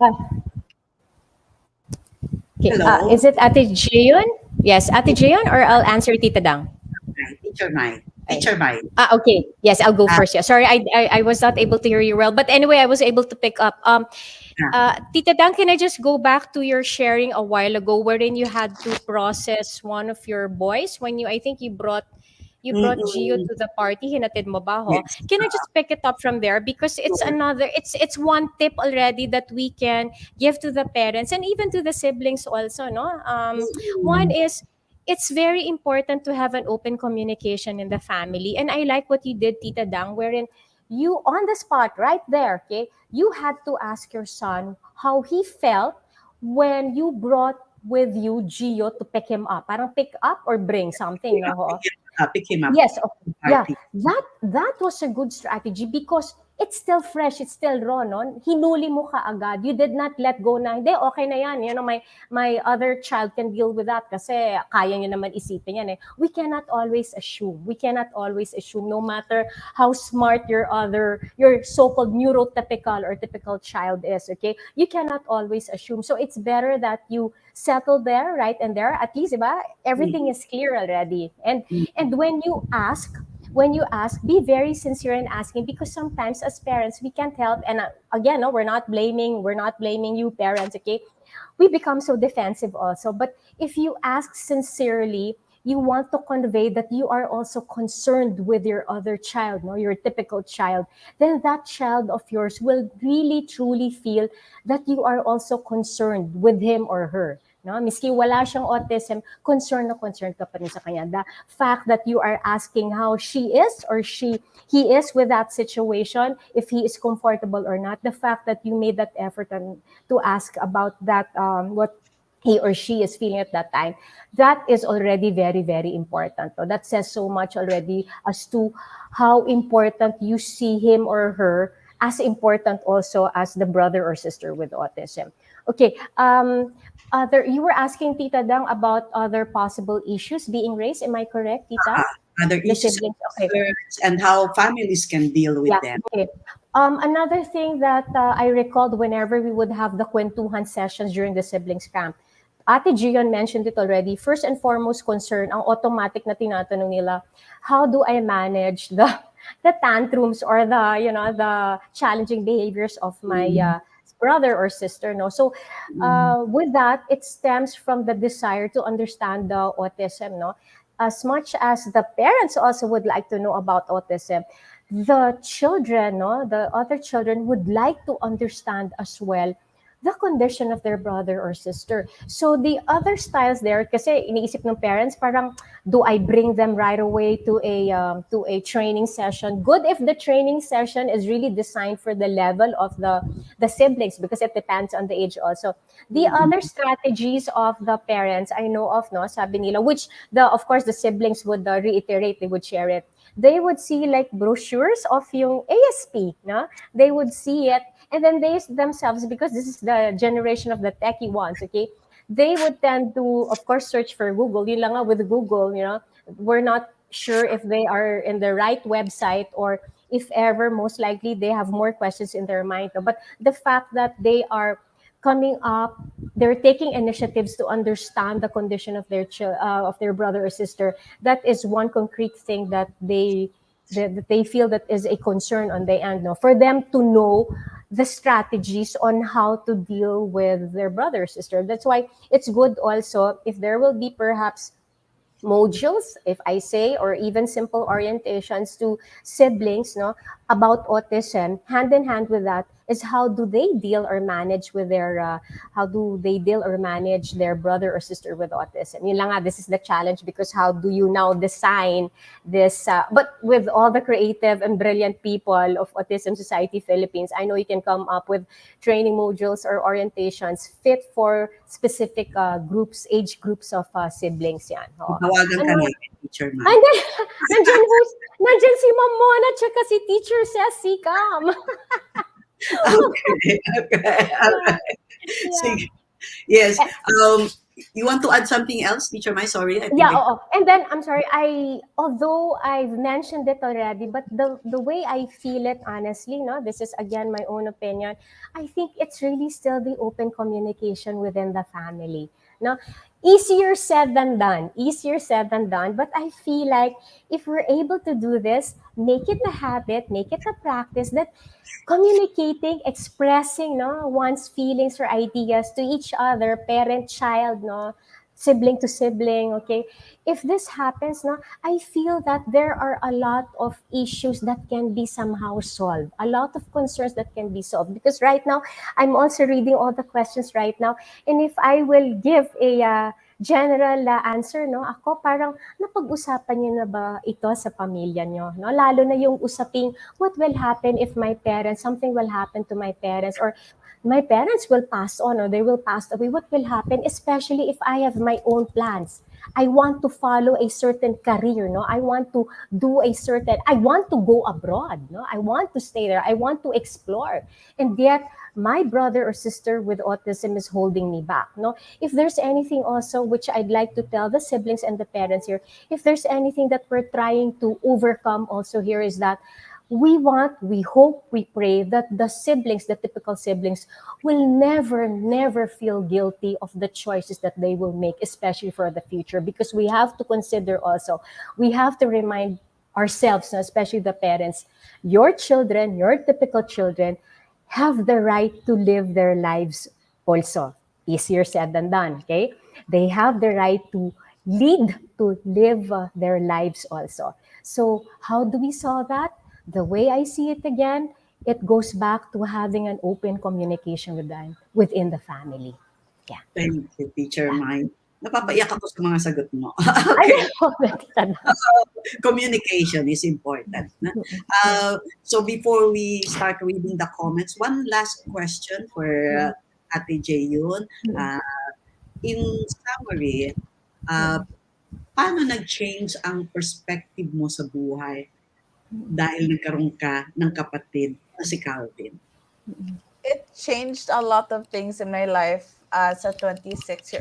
Okay. Hello? Is it Ate Jeon? Yes, Ate Jeon, or I'll answer Tita Dang. Teacher Mai. Ay. Teacher Mai. Okay. Yes, I'll go Ah, first. Yeah. Sorry, I was not able to hear you well, but anyway, I was able to pick up. Tita Dan, can I just go back to your sharing a while ago, wherein you had to process one of your boys when I think you brought Gio mm-mm. to the party, hinatid mo ba ho? Yes. Can I just pick it up from there? Because Sure. it's one tip already that we can give to the parents and even to the siblings also, no? One Mm-mm. is, it's very important to have an open communication in the family. And I like what you did, Tita Dang, wherein you on the spot right there, okay, you had to ask your son how he felt when you brought with you Gio to pick him up. Parang pick up or bring something, Yeah, no ho? pick him up. Yes, yeah. Party. That was a good strategy because it's still fresh, it's still raw, no? Hinuli mo ka agad. You did not let go na, hindi, okay na yan. You know, my other child can deal with that kasi kaya niya naman isipin yan eh. We cannot always assume. We cannot always assume no matter how smart your so-called neurotypical or typical child is, okay? You cannot always assume. So it's better that you settle there, right and there. At least, diba, everything Mm-mm. is clear already. And Mm-mm. and when you ask, be very sincere in asking, because sometimes as parents we can't help. And again, no, we're not blaming you parents, okay? We become so defensive also. But if you ask sincerely, you want to convey that you are also concerned with your other child, no, your typical child, then that child of yours will really truly feel that you are also concerned with him or her. No, miski wala siyang autism, concerned na concerned ka pa rin sa kanya. The fact that you are asking how she is or he is with that situation, if he is comfortable or not, the fact that you made that effort to ask about that, what he or she is feeling at that time, that is already very, very important. So that says so much already as to how important you see him or her, as important also as the brother or sister with autism. Okay. You were asking Tita Dang about other possible issues being raised. Am I correct, Tita? Other The issues and siblings. Okay. concerns and how families can deal with Yeah. them. Okay. Another thing that I recalled whenever we would have the kwentuhan sessions during the siblings camp, Ate Gian mentioned it already. First and foremost concern, ang automatic na tinatanong nila, how do I manage the tantrums or the challenging behaviors of my brother or sister, no? So with that, it stems from the desire to understand the autism, no? As much as the parents also would like to know about autism, the children, no, the other children would like to understand as well the condition of their brother or sister. So the other styles there, kasi iniisip ng parents, parang, do I bring them right away to a training session? Good if the training session is really designed for the level of the siblings, because it depends on the age also. The other strategies of the parents I know of, no, sabi nila, which the of course the siblings would reiterate, they would share it. They would see like brochures of yung ASP, no? They would see it, and then they themselves, because this is the generation of the techie ones, okay? They would tend to, of course, search for Google. Yun lang nga with Google, we're not sure if they are in the right website, or if ever, most likely they have more questions in their mind. No? But the fact that they are coming up, they're taking initiatives to understand the condition of of their brother or sister. That is one concrete thing that they feel that is a concern on their end. No, for them to know the strategies on how to deal with their brother or sister. That's why it's good also if there will be perhaps modules, if I say, or even simple orientations to siblings, no, about autism. Hand in hand with that is how do they deal or manage with their how do they deal or manage their brother or sister with autism. Yun lang nga, this is the challenge, because how do you now design this? But with all the creative and brilliant people of Autism Society Philippines, I know you can come up with training modules or orientations fit for specific age groups of siblings yan. Oo. Tawagan ka Ano, namin, Teacher Man. nandyan si Ma'am Mona tsaka si Teacher Ceci Cam. Okay, okay, alright. Yeah. Sige. Yes. You want to add something else, Teacher Mai? Sorry, I think Yeah, oo. And then I'm sorry, although I've mentioned it already, but the way I feel it honestly, no, this is again my own opinion. I think it's really still the open communication within the family. No, easier said than done. Easier said than done. But I feel like if we're able to do this, make it a habit, make it a practice, that communicating, expressing, no, one's feelings or ideas to each other, parent, child, no, sibling to sibling, okay? If this happens, no, I feel that there are a lot of issues that can be somehow solved, a lot of concerns that can be solved. Because right now, I'm also reading all the questions right now, and if I will give a general answer, no, ako parang napag-usapan niyo na ba ito sa pamilya niyo, no? Lalo na yung usaping, what will happen if my parents, something will happen to my parents, or my parents will pass on, or they will pass away. What will happen, especially if I have my own plans? I want to follow a certain career, no? I want to I want to go abroad, no? I want to stay there. I want to explore. And yet, my brother or sister with autism is holding me back, no? If there's anything also which I'd like to tell the siblings and the parents here, if there's anything that we're trying to overcome also here, is that we hope, we pray that the siblings, the typical siblings, will never feel guilty of the choices that they will make, especially for the future. Because we have to consider also, we have to remind ourselves, especially the parents, your children, your typical children, have the right to live their lives also. Easier said than done, okay? They have the right to live their lives also. So how do we solve that? The way I see it again, it goes back to having an open communication with them within the family. Yeah. Thank you, Teacher Mai. Napapaiyak ako sa mga sagot mo. Okay. Communication is important. So before we start reading the comments, one last question for Ate Jayun. In summary, paano nag-change ang perspective mo sa buhay dahil nagkaroon ka ng kapatid na si Calvin? It changed a lot of things in my life as a 26 year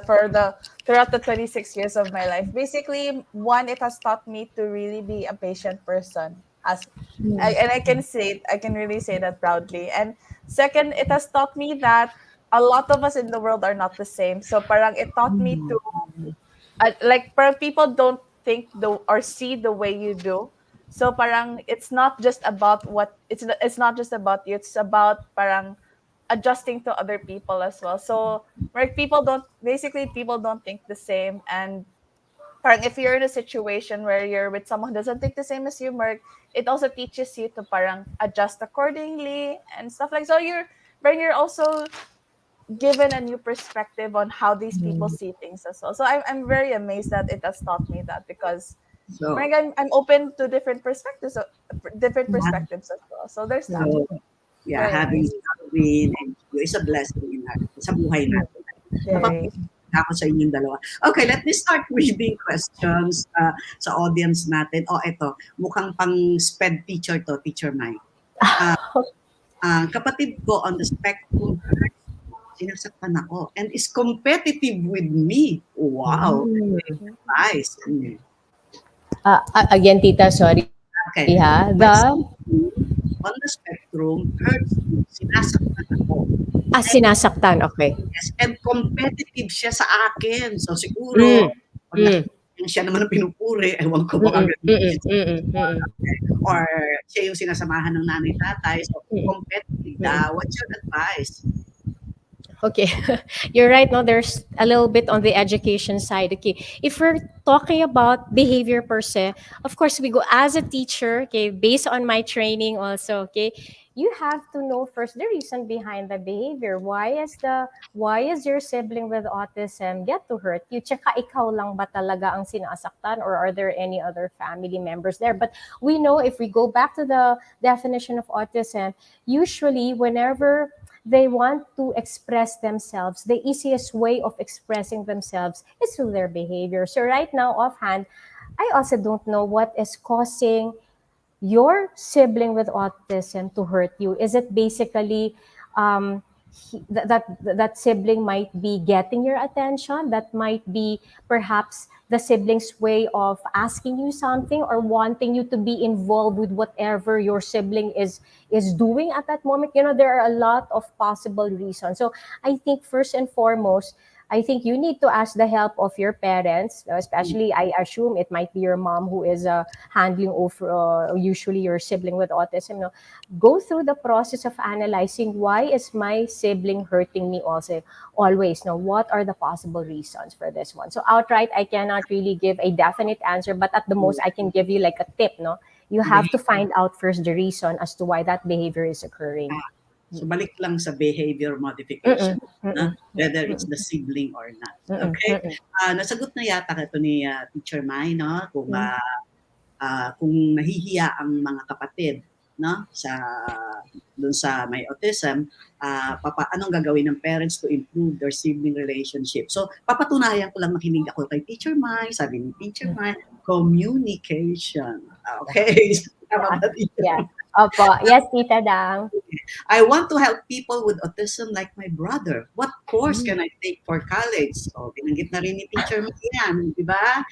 throughout the 26 years of my life. Basically, one, it has taught me to really be a patient person. And I can really say that proudly. And second, it has taught me that a lot of us in the world are not the same. So parang it taught me to like parang people don't think or see the way you do. So parang it's not just about it's not just about you, it's about parang adjusting to other people as well. So like people don't think the same. And parang if you're in a situation where you're with someone who doesn't think the same as you, Mark, it also teaches you to parang adjust accordingly and stuff like so. but you're also given a new perspective on how these people see things as well. So I'm very amazed that it has taught me that, because So, I'm open to different perspectives, as well. So there's that. so yeah, Very having amazing. Jauin and you is a blessing in our, sa buhay natin. Very. Ako sa inyong dalawa. Okay, let me start reading questions sa audience natin. Eto, mukhang pang SPED teacher to, Teacher Mai. Kapatid ko on the spectrum, sinasaktan ako and is competitive with me. Wow, nice. Again, tita, sorry Okay. ha. On the spectrum, hurts me, sinasaktan ako. Sinasaktan, okay. Yes, and competitive siya sa akin. So siguro, pag siya naman ang pinupuri, ewan ko baka or siya yung sinasamahan ng nanay-tatay. So competitive daw. What's your advice? Okay, you're right. No, there's a little bit on the education side. Okay, if we're talking about behavior per se, of course we go as a teacher. Okay, based on my training also. Okay, you have to know first the reason behind the behavior. Why is your sibling with autism get to hurt you? Tsaka ikaw lang ba talaga ang sinasaktan, or are there any other family members there? But we know if we go back to the definition of autism, usually whenever they want to express themselves, the easiest way of expressing themselves is through their behavior. So right now, offhand, I also don't know what is causing your sibling with autism to hurt you. Is it basically that sibling might be getting your attention? That might be perhaps the sibling's way of asking you something or wanting you to be involved with whatever your sibling is doing at that moment. There are a lot of possible reasons. So I think first and foremost, I think you need to ask the help of your parents, especially I assume it might be your mom who is handling over usually your sibling with autism. Go through the process of analyzing, why is my sibling hurting me also always? What are the possible reasons for this one? So outright, I cannot really give a definite answer, but at the most I can give you like a tip. You have to find out first the reason as to why that behavior is occurring. So balik lang sa behavior modification, whether it's the sibling or not. Okay? Nasagot na yata ito ni Teacher Mai, no? Kung nahihiya ang mga kapatid, no? Dun sa may autism, anong gagawin ng parents to improve their sibling relationship? So papatunayan ko lang, makinig ako kay Teacher Mai, sabi ni Teacher Mai, communication. Okay? Tama ba, Teacher? Yeah. Opo. Yes, Tita Dang. I want to help people with autism like my brother. What course can I take for college? So, binanggit na rin ni Teacher Mai yan, di ba?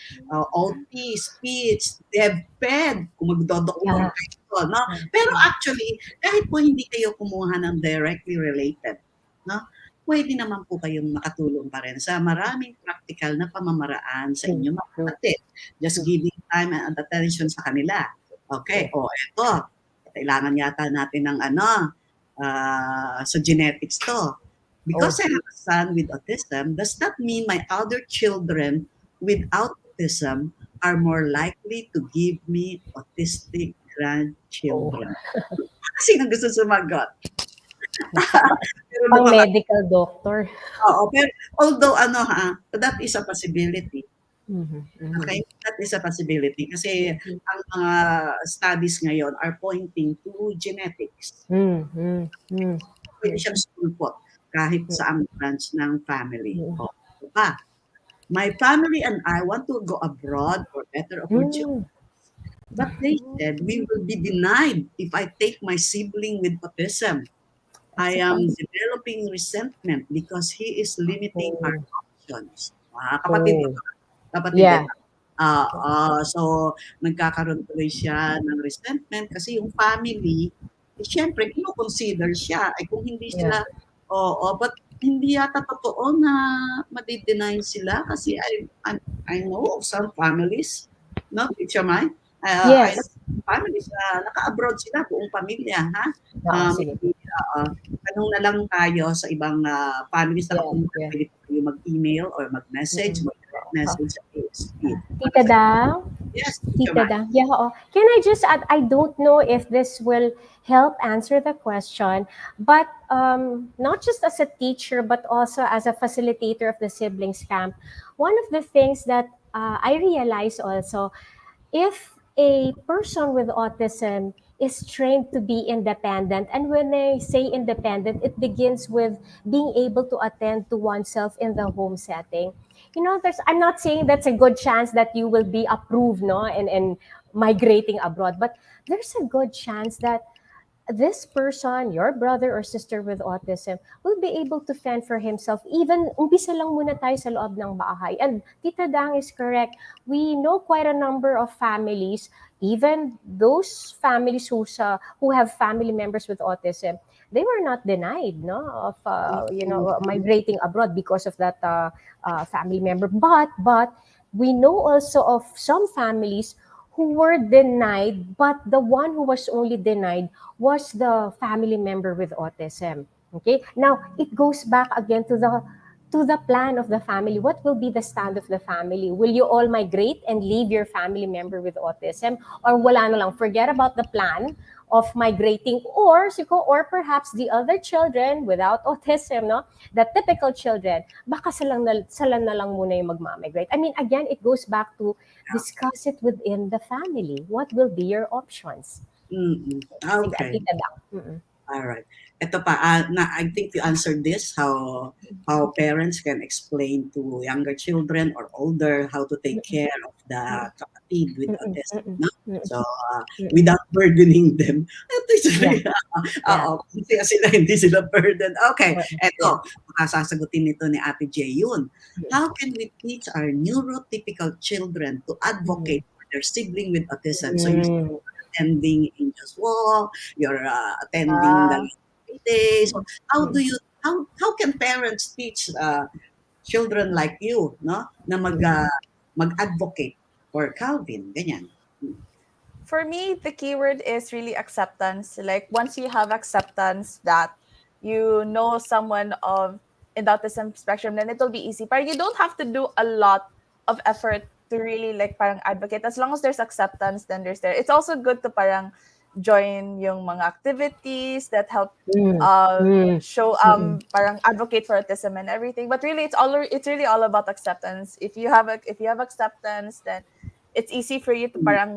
OT, speech, DevPed, kung magdodokument kayo, no? Pero actually, kahit po hindi kayo kumuha ng directly related, no? Pwede naman po kayong makatulong pa rin sa maraming practical na pamamaraan sa inyong mga kapatid. Just giving time and attention sa kanila. Okay, ito. Kailangan yata natin ng sa genetics to. Because I have a son with autism, does that mean my other children without autism are more likely to give me autistic grandchildren? Sino gusto sumagot? Pang medical doctor. Oo, pero although that is a possibility. Okay, that is a possibility kasi ang mga studies ngayon are pointing to genetics. Pwede siyang sulpot kahit sa ang branch ng family. My family and I want to go abroad for better opportunities. But they said we will be denied if I take my sibling with autism. I am developing resentment because he is limiting our options. Kapatid so nagkakaroon tuloy siya ng resentment kasi yung family, siyempre kino-consider siya ay kung hindi sila but hindi yata totoo na madi-deny sila kasi I know of some families, no, Teacher Mai? Yes. I know families naka-abroad sila, buong pamilya, ha? Tanong na lang tayo sa ibang families na pwede kayo mag-email or mag-message, mag-message sa ASP. Tita Dang? Yes, Teacher Tita Mai. Dang. Yeah, oo. Can I just add, I don't know if this will help answer the question, but not just as a teacher, but also as a facilitator of the siblings camp, one of the things that I realize also, if a person with autism is trained to be independent, and when I say independent, it begins with being able to attend to oneself in the home setting. You know, I'm not saying that's a good chance that you will be approved, no, and migrating abroad, but there's a good chance that this person, your brother or sister with autism, will be able to fend for himself. Even umpisa lang muna tayo sa loob ng bahay. And Tita Dang is correct. We know quite a number of families, even those families who have family members with autism, they were not denied, no, of migrating abroad because of that family member. But we know also of some families who were denied, but the one who was only denied was the family member with autism. Okay, now it goes back again to the plan of the family. What will be the stand of the family? Will you all migrate and leave your family member with autism, or wala na lang, forget about the plan of migrating, or perhaps the other children without autism, no, the typical children, baka sila na lang muna yung magmamigrate. I mean, again, it goes back to discuss it within the family. What will be your options? Sige, Okay. Tita Dang. Mm-mm. All right. Ito pa, I think you answered this, how parents can explain to younger children or older how to take care of the kapatid with Mm-mm. autism. Mm-mm. No? Mm-mm. So, Mm-mm. without burdening them. At least, Yeah. Yeah. kaya sila hindi sila burden. Okay, Yeah. eto, sasagutin nito ni Ate Jayun. How can we teach our neurotypical children to advocate for their sibling with autism? So, you Mm. attending Angel's Walk, you're attending the Ah, day. So Mm. how can parents teach children like you, no, na mag-advocate for Calvin, ganyan. for me, the keyword is really acceptance. Like once you have acceptance that you know someone of in the autism spectrum, then it'll be easy. But you don't have to do a lot of effort to really like parang advocate. As long as there's acceptance, then there's there. It's also good to parang join yung mga activities that help Mm. Mm. show Mm. parang advocate for autism and everything. But really it's really all about acceptance. If you have acceptance, then it's easy for you to Mm. parang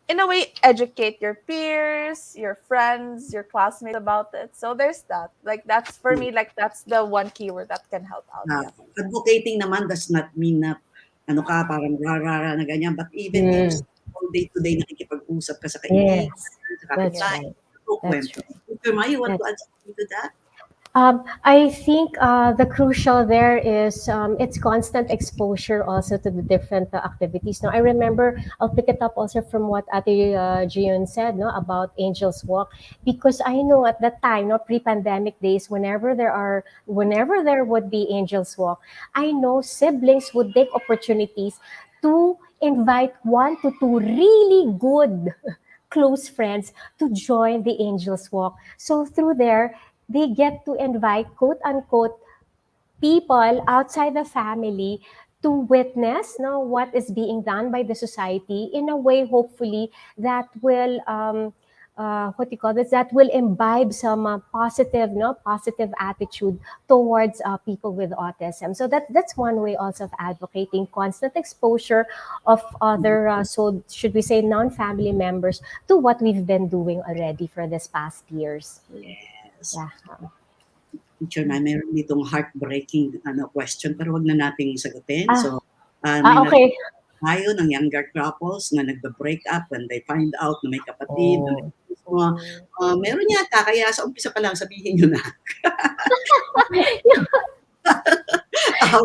in a way educate your peers, your friends, your classmates about it. So there's that. Like that's for me, like that's the one keyword that can help out. Yeah. Advocating naman does not mean na ano ka, parang rara na ganyan, but even yung Mm. all day-to-day nakikipag-usap ka sa kaibigan, Yes, sa that's kapitbahay, right. That's kwento. right. Mr. Ma, you want to That's add something to that? I think the crucial there is it's constant exposure also to the different activities. Now, I remember, I'll pick it up also from what Ate Jion said, no, about Angel's Walk, because I know at that time, no, pre-pandemic days, whenever there would be Angel's Walk, I know siblings would take opportunities to invite 1 to 2 really good close friends to join the Angel's Walk. So through there, they get to invite quote unquote people outside the family to witness, no, what is being done by the society in a way, hopefully, that will what do you call this, that will imbibe some positive, no, positive attitude towards people with autism. So that's one way also of advocating, constant exposure of other so should we say non-family members to what we've been doing already for this past years. Yes. Yeah. Teacher na, meron ditong heartbreaking question, pero wag na nating sagutin. Ah, So, may okay. tayo ng younger couples na nagbe-break up when they find out na may kapatid, na Oh. meron yata, kaya sa umpisa pa lang sabihin nyo na.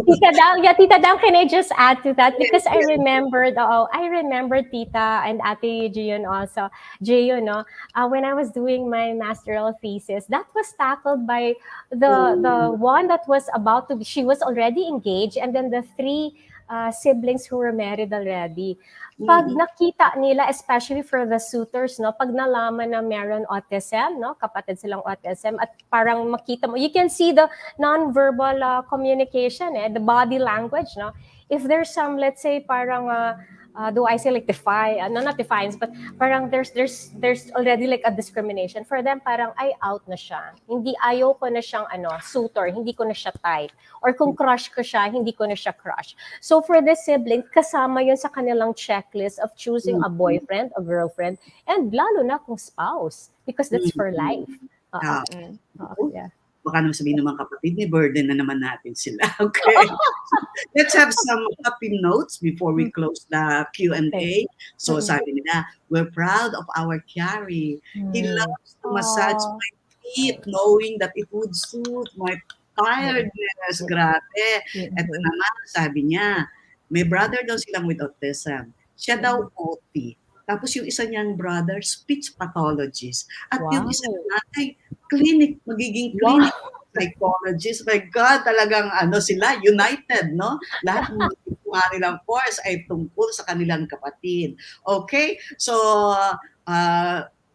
Tita Dang, yeah, Tita Dang, can I just add to that? Yes, Because I yes. remember Tita and Ate Jion also, Jion, no, when I was doing my masteral thesis, that was tackled by the one that was about to be, she was already engaged, and then the 3 siblings who were married already. Pag nakita nila, especially for the suitors, no, pag nalaman na meron autism, no, kapatid silang autism, at parang makita mo, you can see the non-verbal communication, the body language, no, if there's some, let's say, parang, do I say like no, not defiance, but parang there's already like a discrimination for them, parang ay out na siya. Hindi, ayaw ko na siyang suitor, hindi ko na siya type. Or kung crush ko siya, hindi ko na siya crush. So for the sibling, kasama yun sa kanilang checklist of choosing a boyfriend, a girlfriend, and lalo na kung spouse, because that's for life. Ah, Yeah. baka naman sabihin ng mga kapatid, ni burden na naman natin sila. Okay. Let's have some happy notes before we close the Q&A. So sabi nila, we're proud of our Carrie. He loves to massage my feet knowing that it would soothe my tiredness. Grabe. Ito naman, sabi niya, may brother daw silang with autism. Siya daw OT. Tapos yung isa niyang brother, speech pathologist. At yung isa naman ay magiging clinic psychologist. My God, talagang sila, united, no? Lahat ng nilang course ay tungkol sa kanilang kapatid. Okay? So,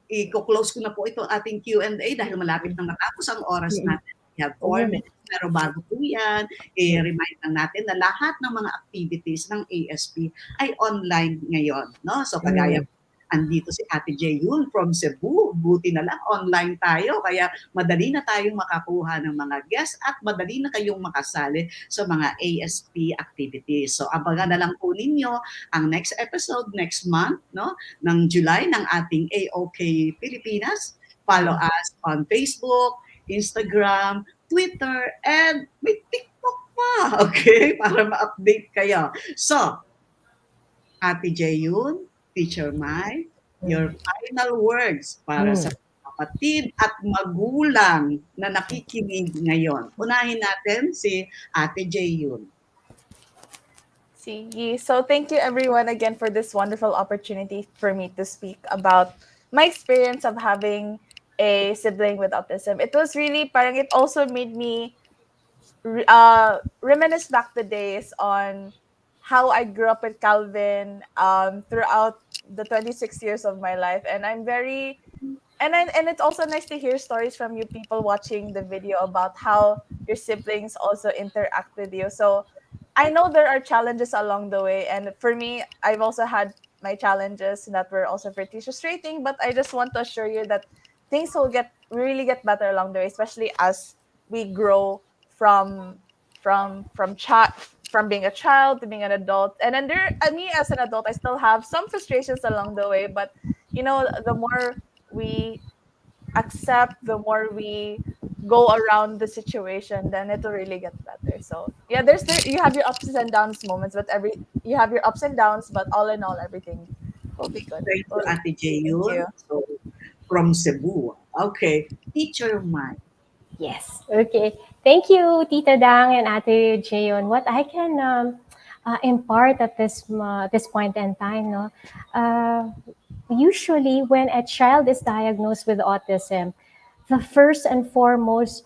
i-close ko na po ito ating Q&A dahil malapit na matapos ang oras natin. We have 4 minutes. Pero bago po yan, i-remind lang natin na lahat ng mga activities ng ASP ay online ngayon. No? So, kagaya andito si Ate Jauin from Cebu. Buti na lang, online tayo. Kaya madali na tayong makakuha ng mga guests at madali na kayong makasali sa mga ASP activities. So, abangan na lang po ninyo ang next episode next month, no, ng July ng ating AOK Pilipinas. Follow us on Facebook, Instagram, Twitter, and may TikTok pa. Okay? Para ma-update kayo. So, Ate Jauin, Teacher Mai, your final words para sa kapatid at magulang na nakikinig ngayon. Unahin natin si Ate Jauin. Sige. So thank you everyone again for this wonderful opportunity for me to speak about my experience of having a sibling with autism. It was really, parang it also made me reminisce back the days on how I grew up with Calvin throughout the 26 years of my life. And I'm very, and it's also nice to hear stories from you people watching the video about how your siblings also interact with you. So I know there are challenges along the way. And for me, I've also had my challenges that were also pretty frustrating, but I just want to assure you that things will really get better along the way, especially as we grow from being a child to being an adult. And then me as an adult, I still have some frustrations along the way, but the more we accept, the more we go around the situation, then it'll really get better. So yeah, you have your ups and downs moments, but you have your ups and downs, but all in all, everything will be good. Thank you, Ate Jauin. So, from Cebu. Okay. Teacher Mai. Yes. Okay. Thank you, Tita Dang and Ate Jauin. What I can impart at this point in time, no? Usually, when a child is diagnosed with autism, the first and foremost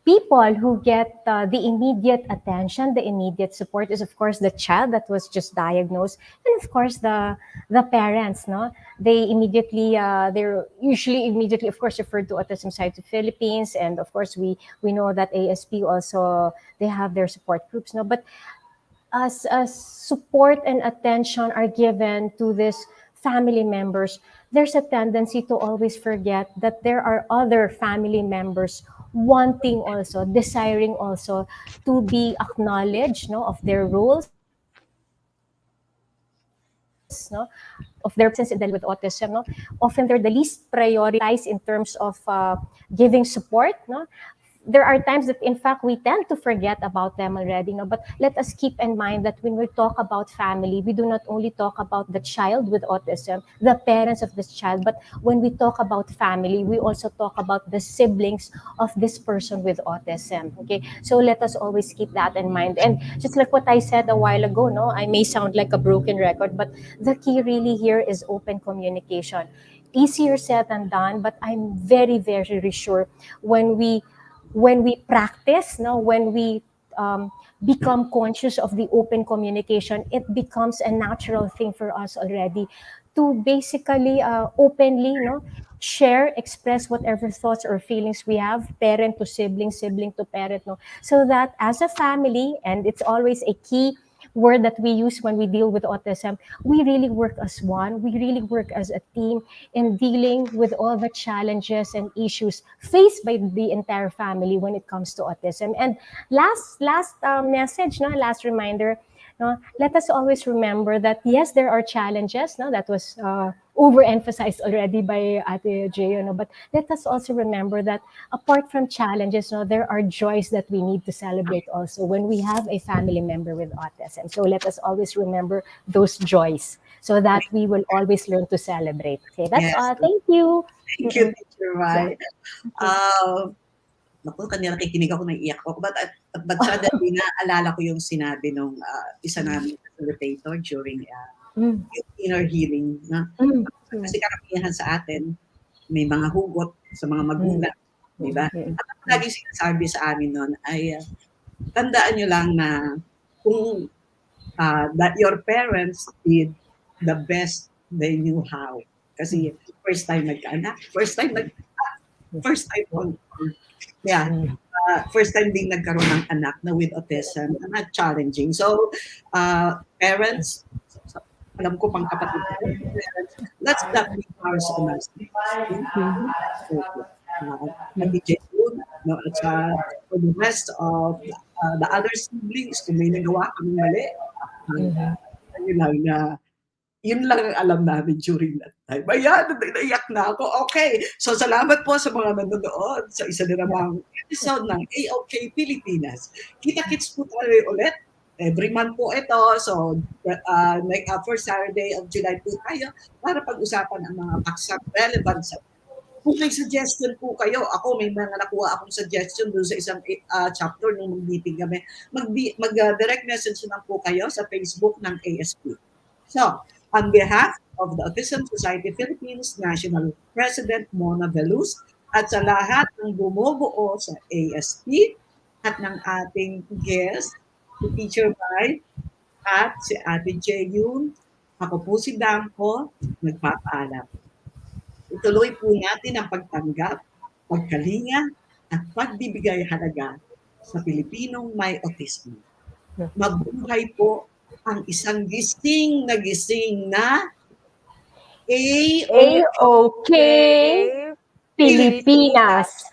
people who get the immediate attention, the immediate support is, of course, the child that was just diagnosed, and of course, the parents. No, they're usually immediately, of course, referred to Autism Society Philippines, and of course, we know that ASP also, they have their support groups. No, but as support and attention are given to these family members, there's a tendency to always forget that there are other family members wanting also, desiring also to be acknowledged, no, of their roles, no, of their presence in dealing with autism. No, often they're the least prioritized in terms of giving support. No, there are times that in fact we tend to forget about them already, no? But let us keep in mind that when we talk about family, we do not only talk about the child with autism, the parents of this child, but when we talk about family, we also talk about the siblings of this person with autism. Okay, so let us always keep that in mind. And just like what I said a while ago, no, I may sound like a broken record, but the key really here is open communication. Easier said than done, but I'm very, very sure when we practice, no, when we become conscious of the open communication, it becomes a natural thing for us already to basically openly, share, express whatever thoughts or feelings we have, parent to sibling, sibling to parent, so that as a family, and it's always a key word that we use when we deal with autism, we really work as one, we really work as a team in dealing with all the challenges and issues faced by the entire family when it comes to autism. And last message, no, last reminder, no, let us always remember that yes, there are challenges. No, that was overemphasized already by Ate Jay, but let us also remember that apart from challenges, no, there are joys that we need to celebrate also when we have a family member with autism. So let us always remember those joys so that we will always learn to celebrate. Okay, that's Yes. all. Thank you. Thank you, Teacher Yeah. Rai. Naku, kanina nakikinig ako, naiiyak ako. But suddenly, naalala ko yung sinabi nung isa namin facilitator during Mm. yung inner healing. Kasi karamihan sa atin, may mga hugot sa mga magulang. Di ba? At ang laging sinasabi sa amin nun ay, tandaan nyo lang na kung that your parents did the best they knew how. Kasi first time nagkaanak, first time first time ding nagkaroon ng anak na with autism, not challenging. So, parents, alam ko pang kapatid ko, parents, let's not be harsh on us. At for the rest of the other siblings, kung may nagawa kami mali, yun lang ang alam namin during that time. Ayan, naiyak na ako. Okay, so salamat po sa mga nanonood sa isa na namang episode ng AOK Pilipinas. Kita-kits po tayo ulit. Every month po ito. So, first Saturday of July po tayo para pag-usapan ang mga paksang relevant sa. Kung may suggestion po kayo, ako may mga nakuha akong suggestion doon sa isang chapter nung mag-meeting kami. Mag-direct message lang po kayo sa Facebook ng ASP. So, on behalf of the Autism Society Philippines National President Mona Veluz at sa lahat ng bumubuo sa ASP at ng ating guest, si Teacher Bai at si Ate Jayun, ako po si Dang Koe, nagpapaalam. Ituloy po natin ang pagtanggap, pagkalinga at pagbibigay halaga sa Pilipinong may autismo. Mabuhay po ang isang gising na AOK Pilipinas.